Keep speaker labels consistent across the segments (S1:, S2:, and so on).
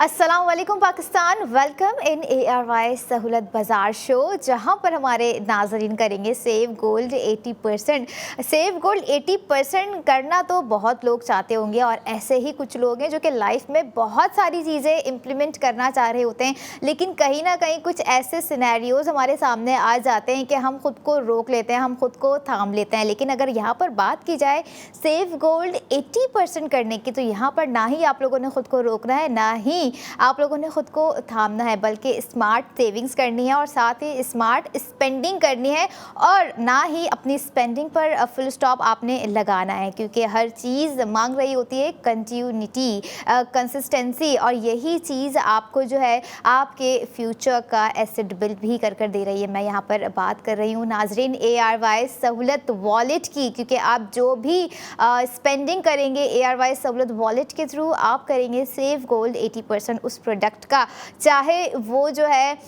S1: अस्सलाम वालेकुम Pakistan, welcome in ARY सहूलत बाज़ार शो, जहां पर हमारे नाजरीन करेंगे सेव गोल्ड 80%। सेव गोल्ड 80% करना तो बहुत लोग चाहते होंगे और ऐसे ही कुछ लोग हैं जो कि लाइफ में बहुत सारी चीज़ें इम्प्लीमेंट करना चाह रहे होते हैं, लेकिन कहीं ना कहीं कुछ ऐसे सिनेरियोज़ हमारे सामने आ जाते हैं कि हम खुद को रोक लेते हैं, हम खुद को थाम लेते हैं। लेकिन अगर यहाँ पर बात की जाए सेव गोल्ड 80% करने की, तो यहाँ पर ना ही आप लोगों ने खुद को रोकना है, ना ही आप लोगों ने खुद को थामना है, बल्कि स्मार्ट सेविंग्स करनी है और साथ ही स्मार्ट स्पेंडिंग करनी है। और ना ही अपनी स्पेंडिंग पर फुल स्टॉप आपने लगाना है, क्योंकि हर चीज़ मांग रही होती है कंटिन्यूटी, कंसिस्टेंसी, और यही चीज़ आपको जो है आपके फ्यूचर का एसेट बिल्ड भी कर दे रही है। मैं यहाँ पर बात कर रही हूँ नाजरीन ARY सहूलत वॉलेट की, क्योंकि आप जो भी स्पेंडिंग करेंगे ARY सहूलत वॉलेट के थ्रू आप करेंगे सेव गोल्ड 80% उस प्रोडक्ट का, चाहे वो जो है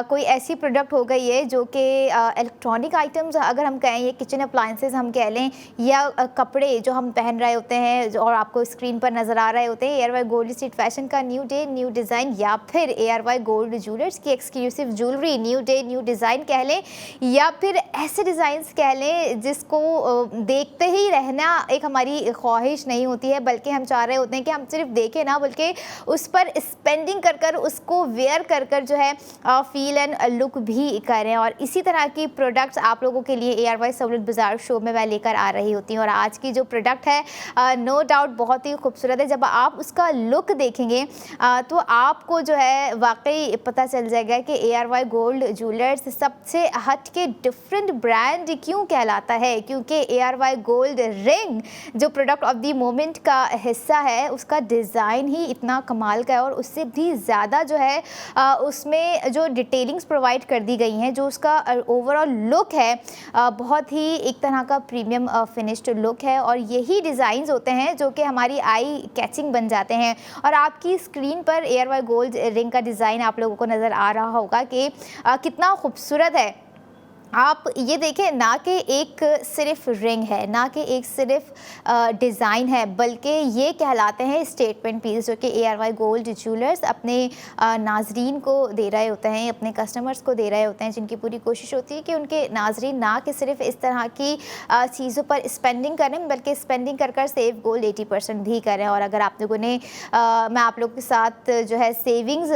S1: कोई ऐसी प्रोडक्ट हो गई है जो कि इलेक्ट्रॉनिक आइटम्स अगर हम कहें, ये किचन अप्लाइंसेस हम कह लें, या कपड़े जो हम पहन रहे होते हैं और आपको स्क्रीन पर नज़र आ रहे होते हैं ARY गोल्ड स्ट्रीट फैशन का न्यू डे न्यू डिज़ाइन, या फिर ARY गोल्ड ज्वेलर्स की exclusive jewellery new day new design कह लें, या फिर ऐसे डिज़ाइंस कह लें जिसको देखते ही रहना एक हमारी ख्वाहिश नहीं होती है, बल्कि हम चाह रहे होते हैं कि हम सिर्फ देखें ना, बल्कि उस पर स्पेंडिंग कर उसको वेयर कर जो है फील एंड लुक भी करें। और इसी तरह की प्रोडक्ट्स आप लोगों के लिए ARY सहूलत बाज़ार शो में मैं लेकर आ रही होती हूँ। और आज की जो प्रोडक्ट है नो डाउट बहुत ही खूबसूरत है। जब आप उसका लुक देखेंगे तो आपको जो है वाकई पता चल जाएगा कि ARY गोल्ड ज्वेलर्स सबसे हट के डिफरेंट ब्रांड क्यों कहलाता है, क्योंकि ARY गोल्ड रिंग जो प्रोडक्ट ऑफ द मोमेंट का हिस्सा है, उसका डिज़ाइन ही इतना कमाल का है और उससे भी ज़्यादा जो है उसमें जो डिटेलिंग्स प्रोवाइड कर दी गई हैं, जो उसका ओवरऑल लुक है बहुत ही एक तरह का प्रीमियम फिनिश्ड लुक है। और यही डिज़ाइंस होते हैं जो कि हमारी आई कैचिंग बन जाते हैं। और आपकी स्क्रीन पर ARY गोल्ड रिंग का डिज़ाइन आप लोगों को नज़र आ रहा होगा कि कितना खूबसूरत है। आप ये देखें, ना कि एक सिर्फ रिंग है, ना कि एक सिर्फ डिज़ाइन है, बल्कि ये कहलाते हैं स्टेटमेंट पीस, जो कि ARY गोल्ड ज्वेलर्स अपने नाजरीन को दे रहे होते हैं, अपने कस्टमर्स को दे रहे होते हैं, जिनकी पूरी कोशिश होती है कि उनके नाजरीन ना कि सिर्फ इस तरह की चीज़ों पर स्पेंडिंग करें, बल्कि स्पेंडिंग कर सेव गोल्ड 80% भी करें। और अगर आप लोगों ने मैं आप लोगों के साथ जो है सेविंग्स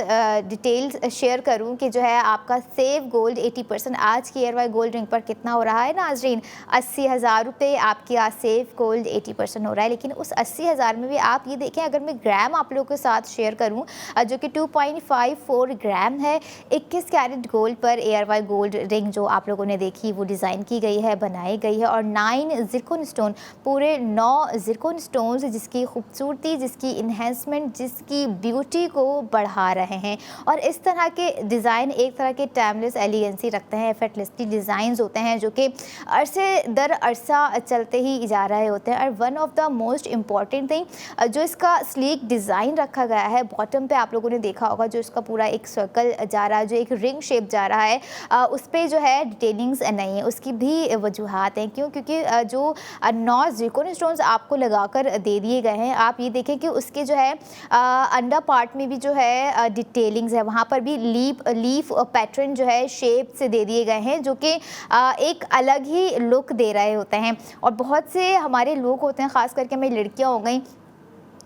S1: डिटेल्स शेयर करूँ कि जो है आपका सेव गोल्ड 80% आज की ARY गोल्ड रिंग पर कितना हो रहा है नाजरीन, 80,000 रुपये आपकी आज सेव गोल्ड 80% हो रहा है। लेकिन उस 80,000 में भी आप ये देखें, अगर मैं ग्राम आप लोगों के साथ शेयर करूं जो कि 2.54 ग्राम है, 21 कैरेट गोल्ड पर ARY गोल्ड रिंग जो आप लोगों ने देखी वो डिज़ाइन की गई है, बनाई गई है। और 9 ज़िरकॉन स्टोन, पूरे 9 ज़िरकॉन स्टोन्स जिसकी खूबसूरती, जिसकी इन्हेंसमेंट, जिसकी ब्यूटी को बढ़ा रहे हैं। और इस तरह के डिज़ाइन एक तरह के टाइमलेस एलिगेंसी रखते हैं, एफर्टलेसली डिज़ाइंस होते हैं जो कि अरसे दर अरसा चलते ही जा रहे होते हैं। और one of the most important thing जो इसका स्लीक डिज़ाइन रखा गया है, बॉटम पे आप लोगों ने देखा होगा जो इसका पूरा एक सर्कल जा रहा है, जो एक रिंग शेप जा रहा है, उस पर जो है डिटेलिंग्स नहीं है। उसकी भी वजूहात हैं, क्यों? क्योंकि जो 9 ज़िरकॉन स्टोन्स आपको लगाकर दे दिए गए हैं, आप ये देखें कि उसके जो है अंडर पार्ट में भी जो है डिटेलिंग्स है, वहाँ पर भी लीफ पैटर्न जो है शेप से दे दिए गए हैं, जो कि एक अलग ही लुक दे रहे होते हैं। और बहुत से हमारे लोग होते हैं, ख़ास करके हमारी लड़कियां हो गई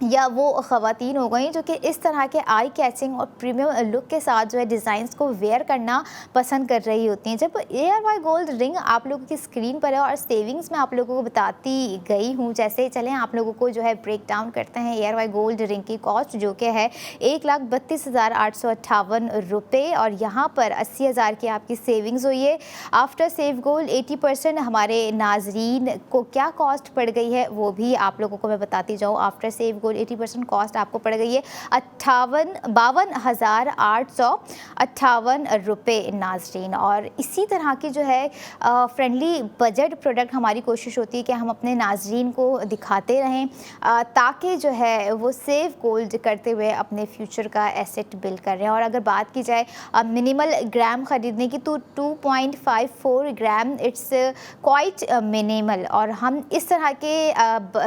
S1: या वो ख़वातीन हो गई, जो कि इस तरह के आई कैचिंग और प्रीमियम लुक के साथ जो है डिज़ाइंस को वेयर करना पसंद कर रही होती हैं। जब ARY गोल्ड रिंग आप लोगों की स्क्रीन पर है और सेविंग्स में आप लोगों को बताती गई हूँ, जैसे चलें आप लोगों को जो है ब्रेक डाउन करते हैं ARY गोल्ड रिंग की कॉस्ट, जो कि है 1,32,858 रुपये। और यहाँ पर 80,000 की आपकी सेविंग्स हुई है। आफ्टर सेव गोल्ड 80% हमारे नाजरीन को क्या कॉस्ट पड़ गई है वो भी आप लोगों को मैं बताती जाऊँ। आफ्टर सेव 80% कॉस्ट आपको पड़ गई है 52,858 रुपये नाजरीन। और इसी तरह की जो है फ्रेंडली बजट प्रोडक्ट हमारी कोशिश होती है कि हम अपने नाजरीन को दिखाते रहें, ताकि जो है वो सेव गोल्ड करते हुए अपने फ्यूचर का एसेट बिल्ड कर रहे हैं। और अगर बात की जाए मिनिमल ग्राम ख़रीदने की, तो 2.54 ग्राम इट्स क्वाइट मिनिमल। और हम इस तरह के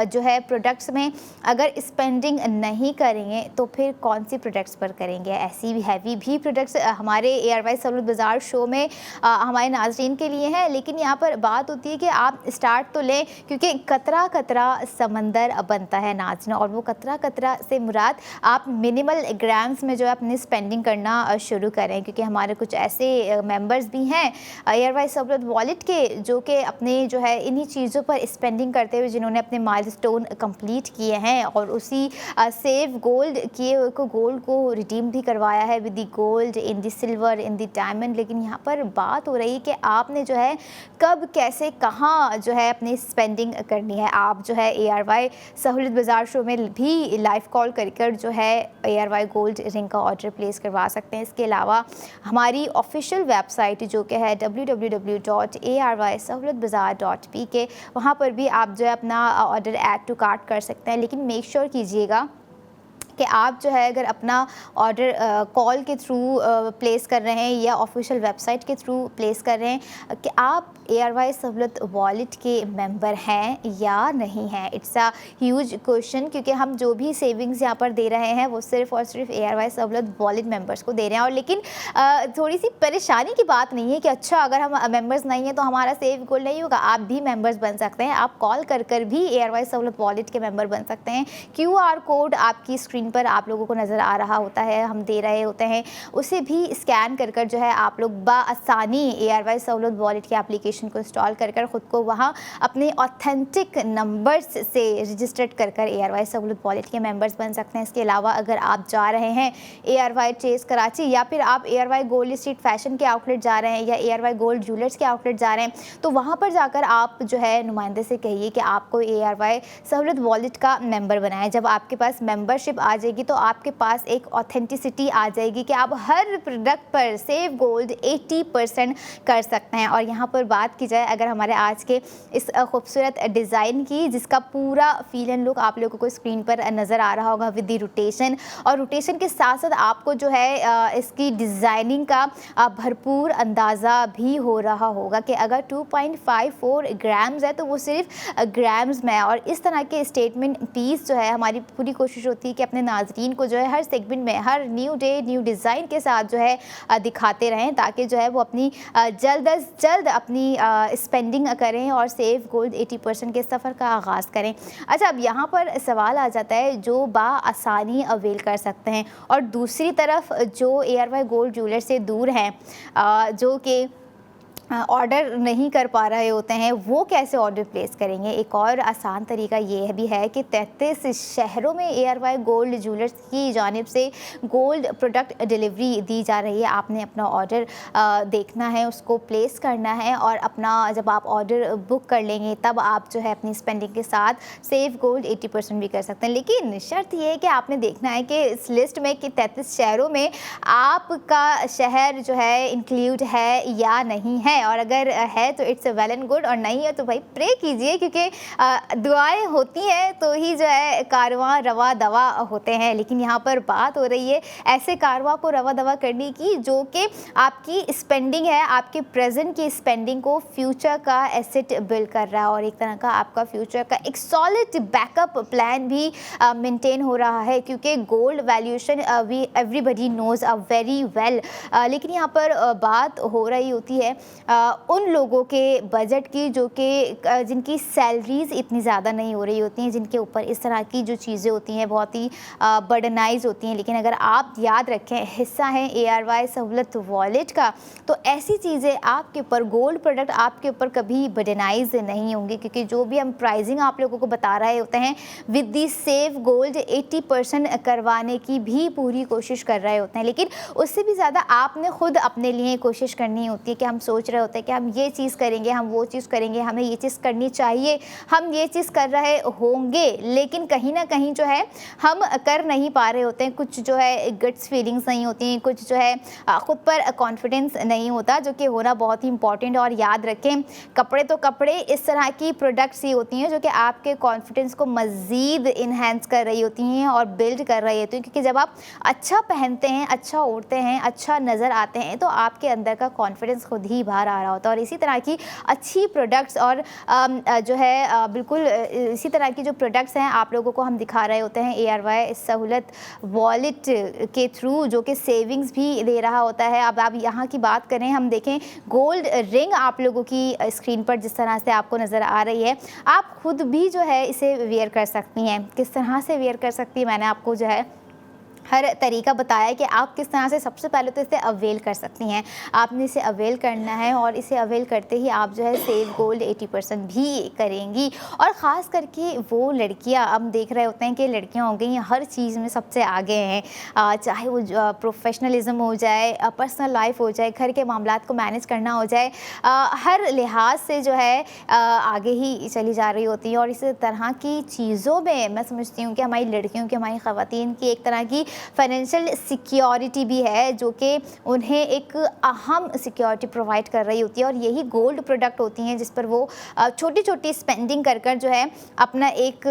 S1: जो है प्रोडक्ट्स में अगर स्पेंडिंग नहीं करेंगे तो फिर कौन सी प्रोडक्ट्स पर करेंगे। ऐसी हैवी भी प्रोडक्ट्स हमारे ARY सहूलत बाज़ार शो में हमारे नाज़रीन के लिए हैं, लेकिन यहाँ पर बात होती है कि आप स्टार्ट तो लें, क्योंकि कतरा कतरा समंदर बनता है नाज़रीन, और वो कतरा कतरा से मुराद आप मिनिमल ग्राम्स में जो है अपनी स्पेंडिंग करना शुरू करें। क्योंकि हमारे कुछ ऐसे मेंबर्स भी हैं ARY सहूलत वॉलेट के जो कि अपने जो है इन्हीं चीज़ों पर स्पेंडिंग करते हुए जिन्होंने अपने माइलस्टोन कंप्लीट किए हैं और उसी सेव गोल्ड किए को गोल्ड को रिडीम भी करवाया है with the gold in the silver in the diamond. लेकिन यहाँ पर बात हो रही है कि आपने जो है कब कैसे कहाँ जो है अपनी स्पेंडिंग करनी है। आप जो है ARY सहूलत बाज़ार शो में भी लाइव कॉल कर जो है ARY गोल्ड रिंग का ऑर्डर प्लेस करवा सकते हैं। इसके अलावा हमारी ऑफिशियल वेबसाइट जो कि है www.arysahoulatbazaar.pk, वहाँ पर भी आप जो है अपना ऑर्डर ऐड टू कार्ट कर सकते हैं। लेकिन मेक श्योर कीजिएगा कि आप जो है अगर अपना ऑर्डर कॉल के थ्रू प्लेस कर रहे हैं या ऑफिशियल वेबसाइट के थ्रू प्लेस कर रहे हैं कि आप ARY सहूलत वॉलेट के मेंबर हैं या नहीं हैं। इट्स अ ह्यूज क्वेश्चन, क्योंकि हम जो भी सेविंग्स यहाँ पर दे रहे हैं वो सिर्फ और सिर्फ ARY सहूलत वॉलेट मेंबर्स को दे रहे हैं। और लेकिन थोड़ी सी परेशानी की बात नहीं है कि अच्छा अगर हम मेंबर्स नहीं हैं तो हमारा सेव गोल्ड नहीं होगा। आप भी मेंबर्स बन सकते हैं, आप कॉल कर भी ARY सहूलत वॉलेट के मेंबर बन सकते हैं। QR कोड आपकी स्क्रीन पर आप लोगों को नज़र आ रहा होता है, हम दे रहे होते हैं, उसे भी स्कैन कर जो है आप लोग बाआसानी ARY सहूलत वॉलेट की एप्लीकेशन को इंस्टॉल कर ख़ुद को वहाँ अपने ऑथेंटिक नंबर्स से रजिस्टर्ड कर ARY सहूलत वॉलेट के मेंबर्स बन सकते हैं। इसके अलावा अगर आप जा रहे हैं ARY चेस कराची या फिर आप ARY गोल्ड स्ट्रीट फैशन के आउटलेट जा रहे हैं या ARY गोल्ड ज्वेलर्स के आउटलेट जा रहे हैं, तो वहाँ पर जाकर आप जो है नुमाइंदे से कहिए कि आपको ARY सहूलत वॉलेट का मेंबर बनाएं। जब आपके पास मेंबरशिप आ जाएगी तो आपके पास एक ऑथेंटिसिटी आ जाएगी कि आप हर प्रोडक्ट पर सेव गोल्ड 80% कर सकते हैं। और यहाँ पर बात की जाए अगर हमारे आज के इस खूबसूरत डिज़ाइन की, जिसका पूरा फील एंड लुक आप लोगों को स्क्रीन पर नज़र आ रहा होगा विद द रोटेशन, और रोटेशन के साथ साथ आपको जो है इसकी डिज़ाइनिंग का भरपूर अंदाज़ा भी हो रहा होगा कि अगर 2.54 ग्राम्स है तो वो सिर्फ ग्राम्स में है। और इस तरह के स्टेटमेंट पीस जो है हमारी पूरी कोशिश होती है कि अपने नाज़रीन को जो है हर सेगमेंट में हर न्यू डे न्यू डिज़ाइन के साथ जो है दिखाते रहें, ताकि जो है वो अपनी जल्द अज जल्द अपनी स्पेंडिंग करें और सेव गोल्ड 80% के सफ़र का आगाज़ करें। अच्छा, अब यहाँ पर सवाल आ जाता है जो बाआसानी अवेल कर सकते हैं और दूसरी तरफ जो ARY गोल्ड ज्वेलर से दूर हैं, जो कि ऑर्डर नहीं कर पा रहे होते हैं, वो कैसे ऑर्डर प्लेस करेंगे। एक और आसान तरीका ये भी है कि 33 शहरों में ARY गोल्ड ज्वेलर्स की जानिब से गोल्ड प्रोडक्ट डिलीवरी दी जा रही है। आपने अपना ऑर्डर देखना है, उसको प्लेस करना है और अपना जब आप ऑर्डर बुक कर लेंगे तब आप जो है अपनी स्पेंडिंग के साथ सेव गोल्ड 80% भी कर सकते हैं। लेकिन शर्त ये है कि आपने देखना है कि इस लिस्ट में कि 33 शहरों में आपका शहर जो है इंक्लूड है या नहीं है, और अगर है तो इट्स वेल एंड गुड, और नहीं है तो भाई प्रे कीजिए, क्योंकि दुआएं होती हैं तो ही जो है कारवां रवा दवा होते हैं। लेकिन यहाँ पर बात हो रही है ऐसे कारवां को रवा दवा करने की जो कि आपकी स्पेंडिंग है, आपके प्रेजेंट की स्पेंडिंग को फ्यूचर का एसेट बिल्ड कर रहा है और एक तरह का आपका फ्यूचर का एक सॉलिड बैकअप प्लान भी मेंटेन हो रहा है, क्योंकि gold valuation we everybody knows very well. लेकिन यहाँ पर बात हो रही होती है उन लोगों के बजट की जो कि जिनकी सैलरीज़ इतनी ज़्यादा नहीं हो रही होती हैं, जिनके ऊपर इस तरह की जो चीज़ें होती हैं बहुत ही बर्डनाइज होती हैं। लेकिन अगर आप याद रखें हिस्सा है ARY सहूलत वॉलेट का, तो ऐसी चीज़ें आपके ऊपर गोल्ड प्रोडक्ट आपके ऊपर कभी बर्डनाइज नहीं होंगी, क्योंकि जो भी हम प्राइसिंग आप लोगों को बता रहे होते हैं विद दी सेव गोल्ड 80% करवाने की भी पूरी कोशिश कर रहे होते हैं। लेकिन उससे भी ज़्यादा आपने खुद अपने लिए कोशिश करनी होती है कि हम सोच रहे होते हैं कि हम ये चीज़ करेंगे, हम वो चीज़ करेंगे, हमें ये चीज़ करनी चाहिए, हम ये चीज़ कर रहे होंगे, लेकिन कहीं ना कहीं जो है हम कर नहीं पा रहे होते हैं। कुछ जो है गट्स फीलिंग्स नहीं होती हैं, कुछ जो है ख़ुद पर कॉन्फिडेंस नहीं होता, जो कि होना बहुत ही इंपॉर्टेंट। और याद रखें कपड़े तो कपड़े इस तरह की प्रोडक्ट्स ही होती हैं जो कि आपके कॉन्फिडेंस को मज़ीद इन्हेंस कर रही होती हैं और बिल्ड कर रही होती हैं, क्योंकि जब आप अच्छा पहनते हैं, अच्छा ओढ़ते हैं, अच्छा नज़र आते हैं, तो आपके अंदर का कॉन्फिडेंस खुद ही बाहर बाहर आ रहा होता है। और इसी तरह की अच्छी प्रोडक्ट्स और जो है बिल्कुल इसी तरह की जो प्रोडक्ट्स हैं आप लोगों को हम दिखा रहे होते हैं ARY सहूलत वॉलेट के थ्रू, जो कि सेविंग्स भी दे रहा होता है। अब आप यहाँ की बात करें, हम देखें गोल्ड रिंग आप लोगों की स्क्रीन पर जिस तरह से आपको नज़र आ रही है, आप खुद भी जो है इसे वेयर कर सकती हैं। किस तरह से वेयर कर सकती हैं, मैंने आपको जो है हर तरीका बताया है कि आप किस तरह से सबसे पहले तो इसे अवेल कर सकती हैं। आपने इसे अवेल करना है और इसे अवेल करते ही आप जो है सेव गोल्ड 80% भी करेंगी। और ख़ास करके वो लड़कियां, हम देख रहे होते हैं कि लड़कियां हो गई हर चीज़ में सबसे आगे हैं, चाहे वो प्रोफेशनलिज्म हो जाए, पर्सनल लाइफ हो जाए, घर के मामलात को मैनेज करना हो जाए, हर लिहाज से जो है आगे ही चली जा रही होती है। और इस तरह की चीज़ों में मैं समझती हूँ कि हमारी लड़कियों की, हमारी ख़वातीन की एक तरह की फाइनेंशियल सिक्योरिटी भी है, जो कि उन्हें एक अहम सिक्योरिटी प्रोवाइड कर रही होती है। और यही गोल्ड प्रोडक्ट होती हैं जिस पर वो छोटी छोटी स्पेंडिंग कर कर जो है अपना एक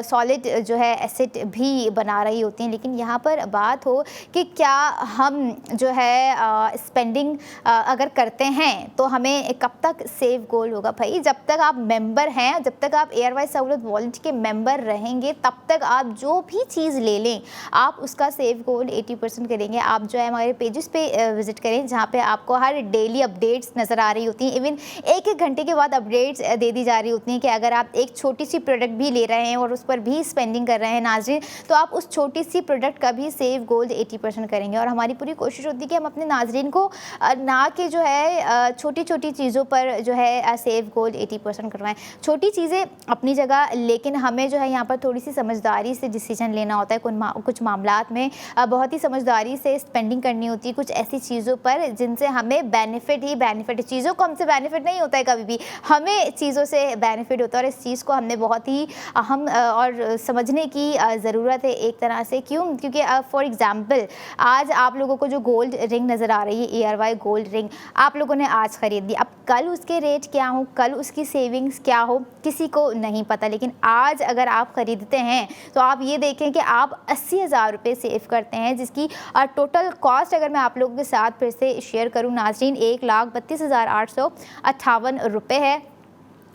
S1: सॉलिड जो है एसेट भी बना रही होती हैं। लेकिन यहाँ पर बात हो कि क्या हम जो है स्पेंडिंग अगर करते हैं तो हमें कब तक सेव गोल्ड होगा? भाई जब तक आप मेंबर हैं, जब तक आप ARY सहूलत वॉलेट के मेंबर रहेंगे, तब तक आप जो भी चीज़ ले लें आप उसका सेव गोल्ड 80% करेंगे। आप जो है हमारे पेजेस पे विजिट करें, जहाँ पे आपको हर डेली अपडेट्स नज़र आ रही होती हैं। इवन एक घंटे के बाद अपडेट्स दे दी जा रही होती हैं कि अगर आप एक छोटी सी प्रोडक्ट भी ले रहे हैं और उस पर भी स्पेंडिंग कर रहे हैं नाज़रीन, तो आप उस छोटी सी प्रोडक्ट का भी सेव गोल्ड 80% करेंगे। और हमारी पूरी कोशिश होती है कि हम अपने नाज़रीन को ना कि जो है छोटी छोटी चीज़ों पर जो है सेव गोल्ड 80% करवाएं। छोटी चीज़ें अपनी जगह, लेकिन हमें जो है यहाँ पर थोड़ी सी समझदारी से डिसीजन लेना होता है। कुछ मामलात में बहुत ही समझदारी से स्पेंडिंग करनी होती है, कुछ ऐसी चीज़ों पर जिनसे हमें बेनिफिट ही बेनिफिट है। चीज़ों को हमसे बेनिफिट नहीं होता है, कभी भी हमें चीज़ों से बेनिफिट होता है। और इस चीज़ को हमने बहुत ही अहम और समझने की ज़रूरत है एक तरह से। क्यों? क्योंकि फॉर एग्ज़ाम्पल आज आप लोगों को जो गोल्ड रिंग नज़र आ रही है, ARY गोल्ड रिंग, आप लोगों ने आज ख़रीद ली, अब कल उसके रेट क्या हो, कल उसकी सेविंग्स क्या हो, किसी को नहीं पता। लेकिन आज अगर आप ख़रीदते हैं तो आप ये देखें कि आप 80,000 रुपये सेव करते हैं, जिसकी टोटल कॉस्ट अगर मैं आप लोगों के साथ फिर से शेयर करूं नाज़रीन, 1,32,858 रुपये है।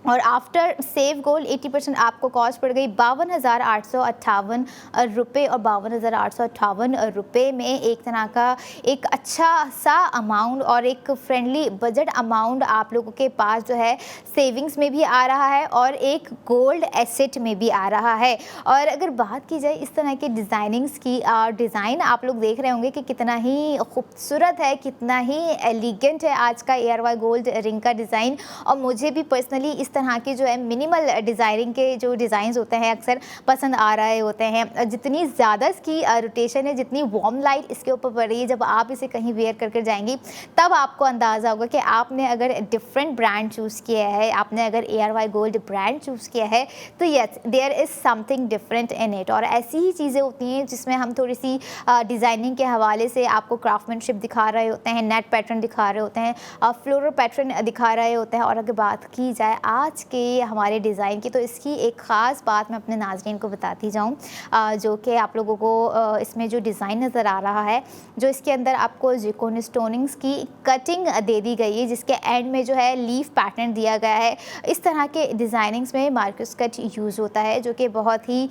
S1: और आफ्टर सेव गोल्ड 80% आपको कॉस्ट पड़ गई 52,858 रुपये। और 52,858 रुपये में एक तरह का एक अच्छा सा अमाउंट और एक फ्रेंडली बजट अमाउंट आप लोगों के पास जो है सेविंग्स में भी आ रहा है और एक गोल्ड एसेट में भी आ रहा है। और अगर बात की जाए इस तरह के डिज़ाइनिंग्स की, डिज़ाइन आप लोग देख रहे होंगे कि कितना ही खूबसूरत है, कितना ही एलिगेंट है आज का ARY गोल्ड रिंग का डिज़ाइन। और मुझे भी पर्सनली इस तरह के जो है मिनिमल डिज़ाइनिंग के जो डिज़ाइंस होते हैं अक्सर पसंद आ रहे होते हैं। जितनी ज़्यादा इसकी रोटेशन है, जितनी वार्म लाइट इसके ऊपर पड़ रही है, जब आप इसे कहीं वेयर करके जाएंगी तब आपको अंदाज़ा होगा कि आपने अगर डिफरेंट ब्रांड चूज़ किया है, आपने अगर ARY गोल्ड ब्रांड चूज़ किया है, तो yes there is something different in it. और ऐसी ही चीज़ें होती हैं जिसमें हम थोड़ी सी डिज़ाइनिंग के हवाले से आपको क्राफ्टमैनशिप दिखा रहे होते हैं, नेट पैटर्न दिखा रहे होते हैं, फ्लोरल पैटर्न दिखा रहे होते हैं। और अगर बात की जाए आज के हमारे डिज़ाइन की, तो इसकी एक ख़ास बात मैं अपने नाज़रीन को बताती जाऊँ, जो कि आप लोगों को इसमें जो डिज़ाइन नज़र आ रहा है, जो इसके अंदर आपको ज़िरकोन स्टोनिंग्स की कटिंग दे दी गई है, जिसके एंड में जो है लीफ पैटर्न दिया गया है। इस तरह के डिज़ाइनिंग्स में मार्कस कट यूज़ होता है, जो कि बहुत ही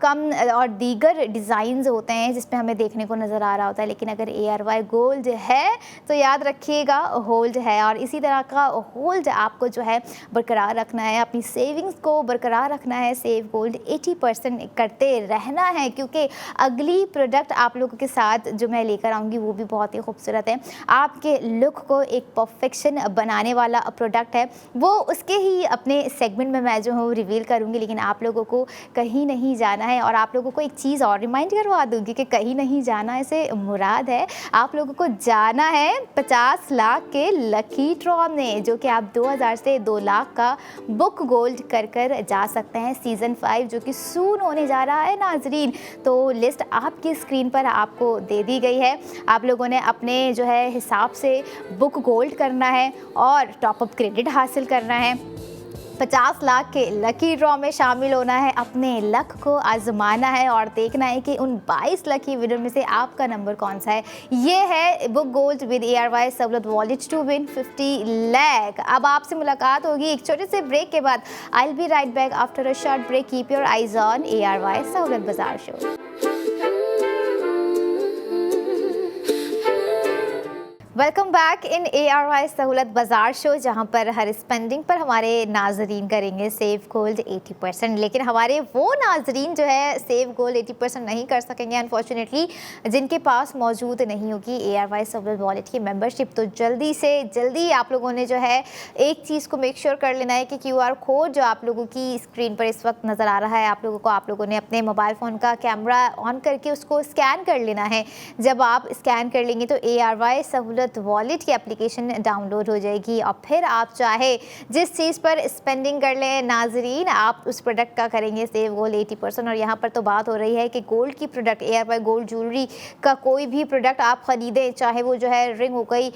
S1: कम और दीगर डिज़ाइंस होते हैं जिसमें हमें देखने को नज़र आ रहा होता है। लेकिन अगर ARY गोल्ड है तो याद रखिएगा होल्ड है। और इसी तरह का होल्ड आपको जो है बरकरार रखना है, अपनी सेविंग्स को बरकरार रखना है, सेव गोल्ड 80% करते रहना है। क्योंकि अगली प्रोडक्ट आप लोगों के साथ जो मैं लेकर आऊँगी वो भी बहुत ही खूबसूरत है, आपके लुक को एक परफेक्शन बनाने वाला प्रोडक्ट है। वो उसके ही अपने सेगमेंट में मैं जो हूँ रिवील करूँगी, लेकिन आप लोगों को कहीं नहीं जाना है। और आप लोगों को एक चीज़ और रिमाइंड करवा दूँगी कि कहीं नहीं जाना ऐसे मुराद है आप लोगों को जाना है 50 लाख के लकी ड्रॉ में, जो कि आप 2000 से 2 लाख का बुक गोल्ड कर जा सकते हैं। सीज़न 5 जो कि सून होने जा रहा है नाजरीन, तो लिस्ट आपकी स्क्रीन पर आपको दे दी गई है। आप लोगों ने अपने जो है हिसाब से बुक गोल्ड करना है और टॉपअप क्रेडिट हासिल करना है। 50 लाख के लकी ड्रॉ में शामिल होना है, अपने लक को आजमाना है और देखना है कि उन 22 लकी विनर में से आपका नंबर कौन सा है। ये है बुक गोल्ड विद ARY सहूलत वॉलेट टू विन 50 लाख। अब आपसे मुलाकात होगी एक छोटे से ब्रेक के बाद। I will be right back after a short break. Keep your eyes on ARY सहूलत Bazaar show. Welcome back in ARY सहूलत बाजार शो, जहां पर हर स्पेंडिंग पर हमारे नाजरीन करेंगे सेव गोल्ड 80%। लेकिन हमारे वो नाजरीन जो है सेव गोल्ड 80% नहीं कर सकेंगे अनफॉर्चुनेटली, जिनके पास मौजूद नहीं होगी ARY सहूलत वॉलेट की मेंबरशिप। तो जल्दी से जल्दी आप लोगों ने जो है एक चीज़ को मेक श्योर कर लेना है कि QR कोड जो आप लोगों की स्क्रीन पर इस वक्त नज़र आ रहा है आप लोगों ने अपने मोबाइल फ़ोन का कैमरा ऑन करके उसको स्कैन कर लेना है। जब आप स्कैन कर लेंगे तो ARY सहूलत वॉलेट की एप्लीकेशन डाउनलोड हो जाएगी और फिर आप चाहे जिस चीज़ पर स्पेंडिंग कर लें नाजरीन, आप उस प्रोडक्ट का करेंगे सेव गोल्ड 80%। और यहाँ पर तो बात हो रही है कि गोल्ड की प्रोडक्ट ARY गोल्ड ज्वेलरी का कोई भी प्रोडक्ट आप ख़रीदें, चाहे वो जो है रिंग हो गई,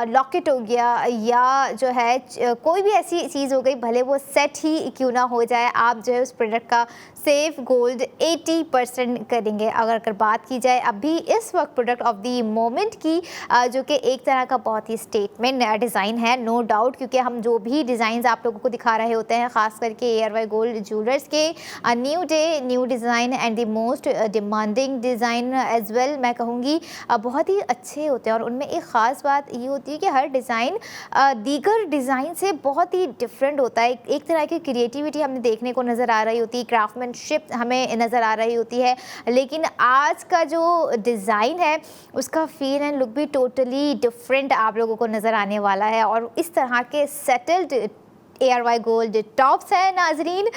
S1: लॉकेट हो गया, या जो है कोई भी ऐसी चीज़ हो गई, भले वो सेट ही क्यों ना हो जाए, आप जो है उस प्रोडक्ट का सेव गोल्ड 80% करेंगे। अगर बात की जाए अभी इस वक्त प्रोडक्ट ऑफ द मोमेंट की, जो कि एक तरह का बहुत ही स्टेटमेंट डिज़ाइन है, नो डाउट, क्योंकि हम जो भी डिज़ाइंस आप लोगों को दिखा रहे होते हैं ख़ास करके ARY गोल्ड ज्वेलर्स के new day new design and the most demanding design as well, मैं कहूँगी बहुत ही अच्छे होते हैं। और उनमें एक ख़ास बात ये होती है कि हर डिज़ाइन दीगर डिज़ाइन से बहुत ही डिफरेंट होता है। एक तरह की क्रिएटिविटी हमें देखने को नज़र आ रही होती है, क्राफ्टमैनशिप हमें नज़र आ रही होती है। लेकिन आज का जो डिज़ाइन है उसका फील एंड लुक भी टोटली डिफरेंट आप लोगों को नज़र आने वाला है। और इस तरह के सेटल्ड ARY गोल्ड टॉप्स है नाजरीन।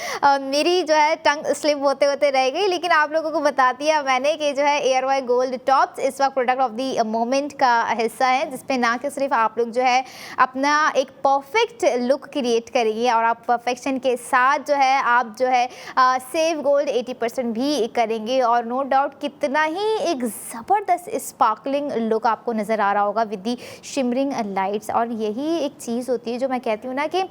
S1: मेरी जो है टंग स्लिप होते होते रह गई, लेकिन आप लोगों को बता दिया मैंने कि जो है ARY गोल्ड टॉप्स इस वक्त प्रोडक्ट ऑफ द मोमेंट का हिस्सा है, जिसपे ना कि सिर्फ आप लोग जो है अपना एक परफेक्ट लुक क्रिएट करेंगे और आप परफेक्शन के साथ जो है आप जो है सेव गोल्ड 80% भी करेंगे। और नो डाउट कितना ही एक ज़बरदस्त स्पार्कलिंग लुक आपको नज़र आ रहा होगा विद दी शिमरिंग लाइट्स। और यही एक चीज़ होती है जो मैं कहती हूँ ना कि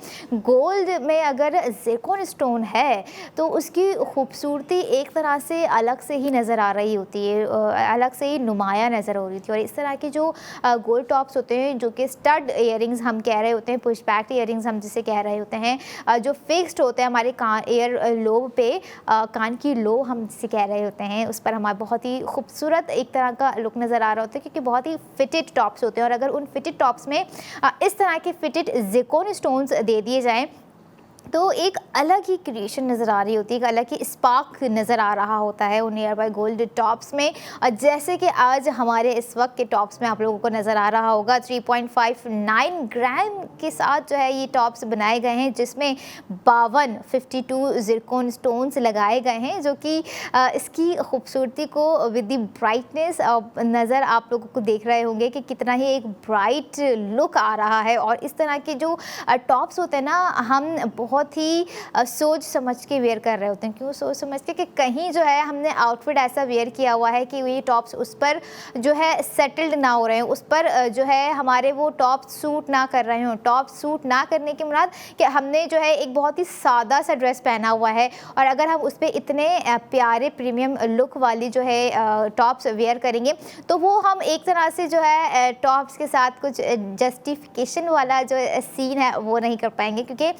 S1: गोल्ड में अगर ज़िरकॉन स्टोन है तो उसकी खूबसूरती एक तरह से अलग से ही नज़र आ रही होती है, अलग से ही नुमाया नज़र हो रही थी। और इस तरह के जो गोल्ड टॉप्स होते हैं, जो कि स्टड इयरिंग्स हम कह रहे होते हैं, पुश बैक इयरिंग्स हम जिसे कह रहे होते हैं, जो फिक्स्ड होते हैं हमारे कान एयर लोब पे, कान की लो हम जिसे कह रहे होते हैं, उस पर हमारा बहुत ही खूबसूरत एक तरह का लुक नज़र आ रहा होता है, क्योंकि बहुत ही फिटेड टॉप्स होते हैं। और अगर उन फिटेड टॉप्स में इस तरह के फिटेड ज़िरकॉन स्टोन्स दे दिए जाएं तो एक अलग ही क्रिएशन नज़र आ रही होती है, एक अलग ही स्पार्क नज़र आ रहा होता है उन ARY गोल्ड टॉप्स में। जैसे कि आज हमारे इस वक्त के टॉप्स में आप लोगों को नज़र आ रहा होगा 3.59 ग्राम के साथ जो है ये टॉप्स बनाए गए हैं, जिसमें 52 ज़िरकॉन स्टोन्स लगाए गए हैं, जो कि इसकी खूबसूरती को विद द ब्राइटनेस नज़र आप लोगों को देख रहे होंगे कि कितना ही एक ब्राइट लुक आ रहा है। और इस तरह के जो टॉप्स होते हैं ना, हम बहुत ही सोच समझ के वेयर कर रहे होते हैं। क्यों सोच समझ के? कि कहीं जो है हमने आउटफिट ऐसा वेयर किया हुआ है कि ये टॉप्स उस पर जो है सेटल्ड ना हो रहे हैं, उस पर जो है हमारे वो टॉप सूट ना कर रहे हों। टॉप सूट ना करने की मुराद कि हमने जो है एक बहुत ही सादा सा ड्रेस पहना हुआ है, और अगर हम उस पर इतने प्यारे प्रीमियम लुक वाली जो है टॉप्स वेयर करेंगे तो वो हम एक तरह से जो है टॉप्स के साथ कुछ जस्टिफिकेशन वाला जो सीन है वो नहीं कर पाएंगे। क्योंकि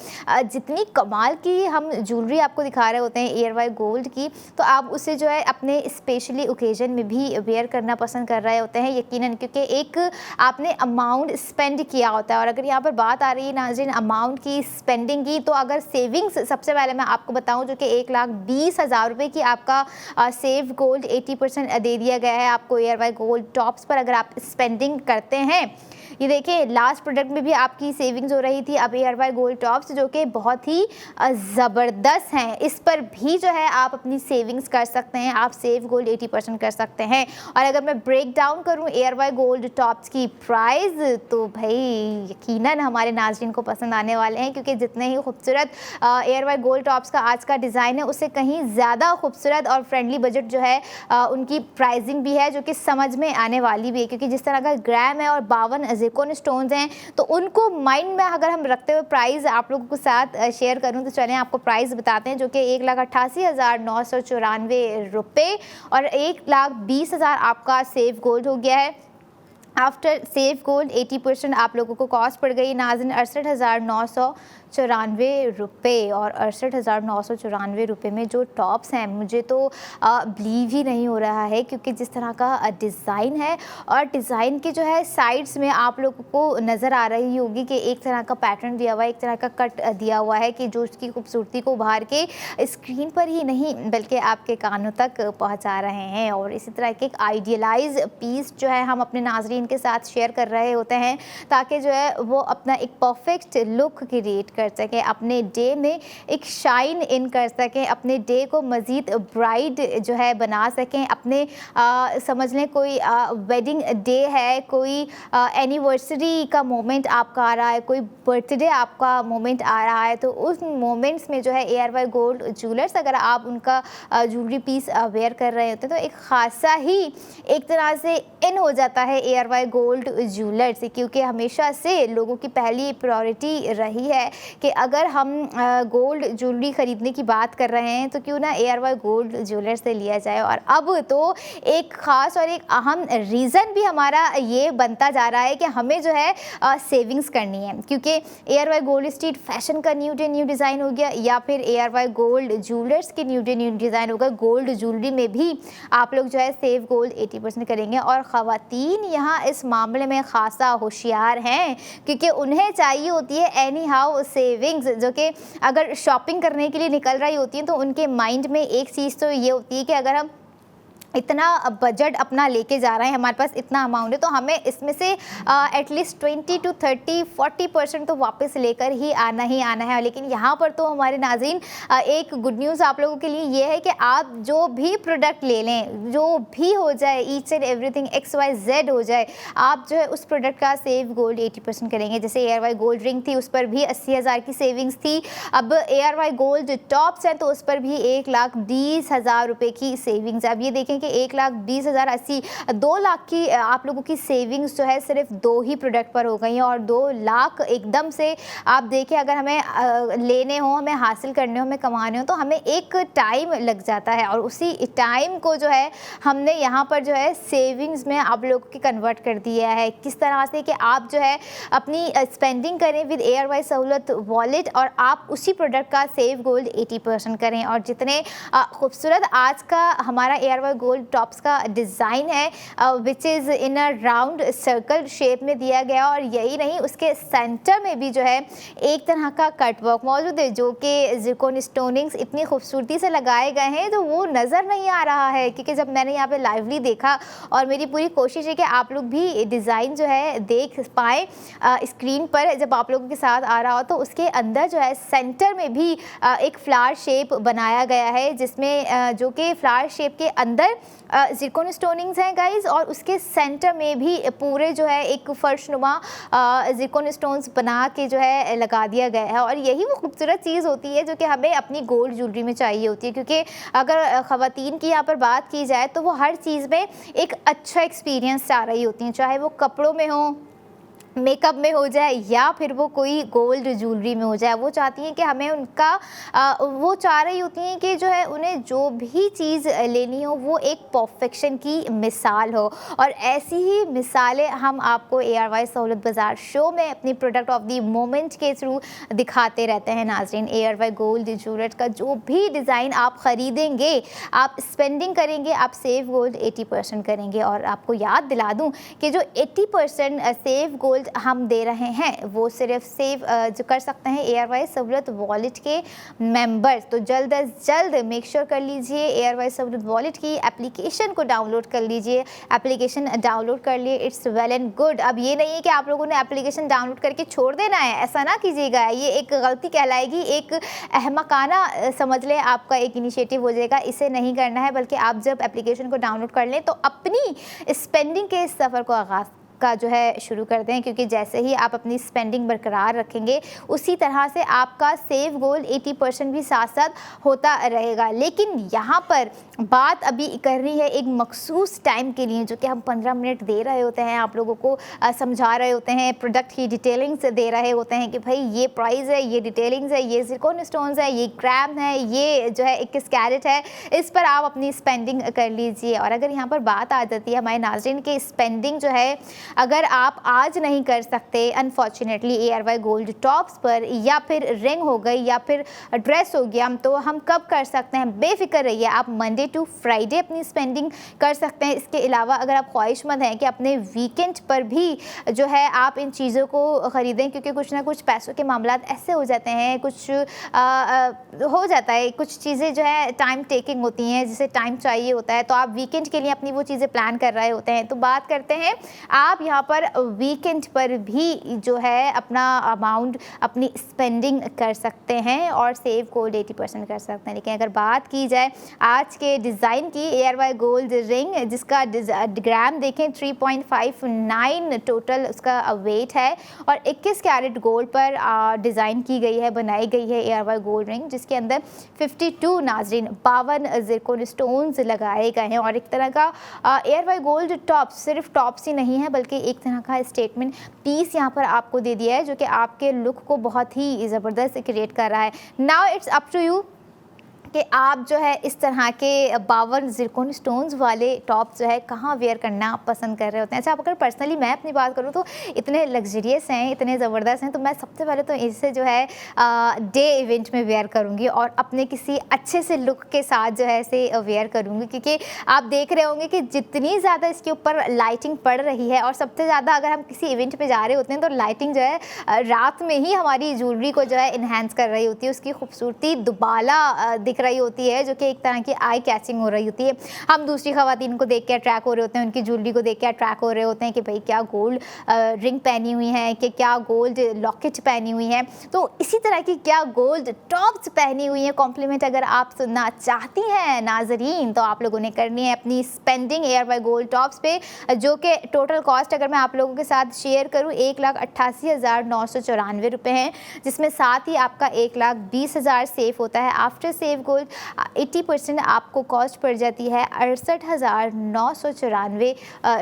S1: जितनी कमाल की हम ज्वेलरी आपको दिखा रहे होते हैं ARY गोल्ड की, तो आप उसे जो है अपने स्पेशली ओकेजन में भी वेयर करना पसंद कर रहे होते हैं यकीनन, क्योंकि एक आपने अमाउंट स्पेंड किया होता है। और अगर यहाँ पर बात आ रही है नाज़रीन अमाउंट की, स्पेंडिंग की, तो अगर सेविंग्स सबसे पहले मैं आपको बताऊँ जो कि 1,20,000 रुपये की आपका सेव गोल्ड 80% दे दिया गया है आपको ARY गोल्ड टॉप्स पर, अगर आप स्पेंडिंग करते हैं। ये देखिए लास्ट प्रोडक्ट में भी आपकी सेविंग्स हो रही थी, अब ARY गोल्ड टॉप्स जो कि बहुत ही ज़बरदस्त हैं, इस पर भी जो है आप अपनी सेविंग्स कर सकते हैं, आप सेव गोल्ड 80% कर सकते हैं। और अगर मैं ब्रेक डाउन करूँ ARY गोल्ड टॉप्स की प्राइस, तो भाई यकीनन हमारे नाज़रीन को पसंद आने वाले हैं, क्योंकि जितने ही खूबसूरत ARY गोल्ड टॉप्स का आज का डिज़ाइन है उससे कहीं ज़्यादा खूबसूरत और फ्रेंडली बजट जो है उनकी प्राइसिंग भी है, जो कि समझ में आने वाली भी है। क्योंकि जिस तरह का ग्राम है और 52 ज़िरकॉन स्टोन्स हैं, तो उनको माइंड में अगर हम रखते हुए प्राइस आप लोगों के साथ शेयर करूं तो चलें आपको प्राइस बताते हैं, जो कि 1,88,994 रुपये और 1,20,000 आपका सेफ गोल्ड हो गया है। आफ्टर सेफ गोल्ड 80% आप लोगों को कॉस्ट पड़ गई नाज़रीन 68,994 रुपये। और 68,994 रुपये में जो टॉप्स हैं, मुझे तो बिलीव ही नहीं हो रहा है, क्योंकि जिस तरह का डिज़ाइन है और डिज़ाइन के जो है साइड्स में आप लोगों को नज़र आ रही होगी कि एक तरह का पैटर्न दिया हुआ है, एक तरह का कट दिया हुआ है कि जो उसकी खूबसूरती को उभार के स्क्रीन पर ही नहीं बल्कि आपके कानों तक पहुंचा रहे हैं। और इसी तरह के एक आइडियलाइज पीस जो है हम अपने नाज़रीन के साथ शेयर कर रहे होते हैं, ताकि जो है वो अपना एक परफेक्ट लुक क्रिएट कर सकें, अपने डे में एक शाइन इन कर सकें, अपने डे को मज़ीद ब्राइट जो है बना सकें। अपने समझ लें कोई वेडिंग डे है, कोई एनिवर्सरी का मोमेंट आपका आ रहा है, कोई बर्थडे आपका मोमेंट आ रहा है, तो उस मोमेंट्स में जो है ARY गोल्ड ज्वेलर्स अगर आप उनका ज्वेलरी पीस वेयर कर रहे होते हैं तो एक ख़ासा ही एक तरह से इन हो जाता है ARY गोल्ड ज्वेलर्स, क्योंकि हमेशा से लोगों की पहली प्रायोरिटी रही है कि अगर हम गोल्ड ज्वेलरी ख़रीदने की बात कर रहे हैं तो क्यों ना ARY गोल्ड ज्वेलर्स से लिया जाए। और अब तो एक ख़ास और एक अहम रीज़न भी हमारा ये बनता जा रहा है कि हमें जो है सेविंग्स करनी है, क्योंकि ARY गोल्ड स्ट्रीट फैशन का न्यू डे न्यू डिज़ाइन हो गया, या फिर ARY गोल्ड ज्वेलर्स के न्यू डे न्यू डिज़ाइन होगा। गोल्ड ज्वेलरी में भी आप लोग जो है सेव गोल्ड 80% करेंगे। और ख़वातीन यहाँ इस मामले में ख़ासा होशियार हैं, क्योंकि उन्हें चाहिए होती है एनी हाउ सेविंग्स, जो कि अगर शॉपिंग करने के लिए निकल रही होती हैं तो उनके माइंड में एक चीज़ तो ये होती है कि अगर हम इतना बजट अपना लेके जा रहे हैं, हमारे पास इतना अमाउंट है, तो हमें इसमें से एटलीस्ट 20 to 30-40% तो वापस लेकर ही आना है। लेकिन यहाँ पर तो हमारे नाज़रीन एक गुड न्यूज़ आप लोगों के लिए ये है कि आप जो भी प्रोडक्ट ले लें, जो भी हो जाए, ईच एंड एवरीथिंग XYZ हो जाए, आप जो है उस प्रोडक्ट का सेव गोल्ड 80% करेंगे। जैसे ARY गोल्ड रिंग थी, उस पर भी 80,000 की सेविंग्स थी। अब ARY गोल्ड टॉप्स हैं तो उस पर भी 1,20,000 रुपये की सेविंग्स। अब ये देखें कि 1,20,000 80 2 लाख की आप लोगों की सेविंग्स जो है सिर्फ 2 ही प्रोडक्ट पर हो गई हैं। और 2 लाख एकदम से आप देखें, अगर हमें लेने हो, हमें हासिल करने हो, हमें कमाने हो, तो हमें एक टाइम लग जाता है। और उसी टाइम को जो है हमने यहाँ पर जो है सेविंग्स में आप लोगों की कन्वर्ट कर दिया है। किस तरह से कि आप जो है अपनी स्पेंडिंग करें विद ARY सहूलत वॉलेट, और आप उसी प्रोडक्ट का सेव गोल्ड 80% करें। और जितने खूबसूरत आज का हमारा ARY गोल्ड टॉप्स का डिज़ाइन है, which is in a round circle shape में दिया गया, और यही नहीं, उसके सेंटर में भी जो है एक तरह का कट वर्क मौजूद है, जो कि ज़िरकॉन स्टोनिंग्स इतनी खूबसूरती से लगाए गए हैं तो वो नज़र नहीं आ रहा है। क्योंकि जब मैंने यहाँ पे लाइवली देखा, और मेरी पूरी कोशिश है कि आप लोग भी डिज़ाइन जो है देख पाएँ स्क्रीन पर जब आप लोगों के साथ आ रहा हो, तो उसके अंदर जो है सेंटर में भी एक फ्लावर शेप बनाया गया है, जिसमें जो कि फ्लावर शेप के अंदर ज़िरकॉन स्टोनिंग्स हैं गाइज़, और उसके सेंटर में भी पूरे जो है एक फर्शनुमा ज़िरकॉन स्टोन्स बना के जो है लगा दिया गया है। और यही वो खूबसूरत चीज़ होती है जो कि हमें अपनी गोल्ड ज्वेलरी में चाहिए होती है, क्योंकि अगर ख़वातीन की यहाँ पर बात की जाए तो वो हर चीज़ में एक अच्छा एक्सपीरियंस चाह रही होती हैं, चाहे वो कपड़ों में हो, मेकअप में हो जाए, या फिर वो कोई गोल्ड ज्वेलरी में हो जाए। वो चाहती हैं कि हमें उनका वो चाह रही होती हैं कि जो है उन्हें जो भी चीज़ लेनी हो वो एक परफेक्शन की मिसाल हो। और ऐसी ही मिसालें हम आपको ARY सहूलत बाज़ार शो में अपनी प्रोडक्ट ऑफ द मोमेंट के थ्रू दिखाते रहते हैं नाज़रीन। ARY गोल्ड ज्वेलर्स का जो भी डिज़ाइन आप ख़रीदेंगे, आप स्पेंडिंग करेंगे, आप सेव गोल्ड 80% करेंगे। और आपको याद दिला दूँ कि जो 80% सेव गोल्ड हम दे रहे हैं वो सिर्फ सेव जो कर सकते हैं ARY सहूलत वॉलेट के मेंबर्स। तो जल्द अज जल्द मेक श्योर कर लीजिए ARY सहूलत वॉलेट की एप्लीकेशन को डाउनलोड कर लीजिए। एप्लीकेशन डाउनलोड कर लिए, इट्स वेल एंड गुड। अब ये नहीं है कि आप लोगों ने एप्लीकेशन डाउनलोड करके छोड़ देना है, ऐसा ना कीजिएगा, ये एक गलती कहलाएगी, एक अहमकाना समझ लें आपका एक इनिशिएटिव हो जाएगा। इसे नहीं करना है, बल्कि आप जब एप्लीकेशन को डाउनलोड कर लें तो अपनी स्पेंडिंग के इस सफ़र को आगाज़ का जो है शुरू कर दें, क्योंकि जैसे ही आप अपनी स्पेंडिंग बरकरार रखेंगे उसी तरह से आपका सेव गोल 80% भी साथ साथ होता रहेगा। लेकिन यहाँ पर बात अभी करनी है एक मखसूस टाइम के लिए, जो कि हम 15 मिनट दे रहे होते हैं, आप लोगों को समझा रहे होते हैं, प्रोडक्ट की डिटेलिंग्स दे रहे होते हैं कि भाई ये प्राइस है, ये डिटेलिंग्स है, ये ज़िरकॉन स्टोन्स है, ये ग्राम है, ये जो है 21 कैरेट है, इस पर आप अपनी स्पेंडिंग कर लीजिए। और अगर यहाँ पर बात आ जाती है हमारे नाज़रीन की स्पेंडिंग जो है, अगर आप आज नहीं कर सकते अनफॉर्चुनेटली ARY गोल्ड टॉप्स पर, या फिर रिंग हो गई या फिर ड्रेस हो गया, तो हम कब कर सकते हैं? बेफिक्र रहिए, आप मंडे टू फ्राइडे अपनी स्पेंडिंग कर सकते हैं। इसके अलावा अगर आप ख्वाहिशमंद हैं कि अपने वीकेंड पर भी जो है आप इन चीज़ों को ख़रीदें, क्योंकि कुछ ना कुछ पैसों के मामलात ऐसे हो जाते हैं, कुछ हो जाता है, कुछ चीज़ें जो है टाइम टेकिंग होती हैं, जिसे टाइम चाहिए होता है, तो आप वीकेंड के लिए अपनी वो चीज़ें प्लान कर रहे होते हैं। तो बात करते हैं, आप यहाँ पर वीकेंड पर भी जो है अपना अमाउंट, अपनी स्पेंडिंग कर सकते हैं और सेव गोल्ड 80% कर सकते हैं। लेकिन अगर बात की जाए आज के डिज़ाइन की, ARY गोल्ड रिंग जिसका ग्राम देखें 3.59 टोटल उसका वेट है, और 21 कैरेट गोल्ड पर डिज़ाइन की गई है, बनाई गई है ARY गोल्ड रिंग, जिसके अंदर 52 नाज़रीन 52 ज़िरकॉन स्टोन्स लगाए गए हैं। और एक तरह का ARY गोल्ड टॉप, सिर्फ टॉप्स ही नहीं है बल्कि एक तरह का स्टेटमेंट पीस यहाँ पर आपको दे दिया है, जो कि आपके लुक को बहुत ही ज़बरदस्त क्रिएट कर रहा है। Now it's up to you कि आप जो है इस तरह के 52 ज़िरकॉन स्टोन्स वाले टॉप जो है कहाँ वेयर करना पसंद कर रहे होते हैं। अच्छा, आप अगर पर्सनली मैं अपनी बात करूँ तो इतने लग्जरियस हैं, इतने ज़बरदस्त हैं, तो मैं सबसे पहले तो इसे जो है डे इवेंट में वेयर करूँगी और अपने किसी अच्छे से लुक के साथ जो है इसे वेयर करूँगी, क्योंकि आप देख रहे होंगे कि जितनी ज़्यादा इसके ऊपर लाइटिंग पड़ रही है, और सबसे ज़्यादा अगर हम किसी इवेंट पर जा रहे होते हैं तो लाइटिंग जो है रात में ही हमारी ज्वेलरी को जो है इन्हेंस कर रही होती है, उसकी खूबसूरती दुबाला दिख रही होती है, जो कि एक तरह की आई कैचिंग हो रही होती है। हम दूसरी ख़वातीन को देख के अट्रैक्ट हो रहे होते हैं, उनकी ज्वेलरी को देख के अट्रैक्ट हो रहे होते हैं कि भाई क्या गोल्ड रिंग पहनी हुई है, कि क्या गोल्ड लॉकेट पहनी हुई है, तो इसी तरह की क्या गोल्ड टॉप्स पहनी हुई है। कॉम्प्लीमेंट अगर आप सुनना चाहती हैं नाजरीन, तो आप लोगों ने करनी है अपनी स्पेंडिंग ARY गोल्ड टॉप्स पे, जो कि टोटल कॉस्ट अगर मैं आप लोगों के साथ शेयर करूँ 1,88,994 रुपये हैं, जिसमें साथ ही आपका 1,20,000 सेव होता है। आफ्टर सेव गोल्ड 80% आपको कॉस्ट पड़ जाती है 68,994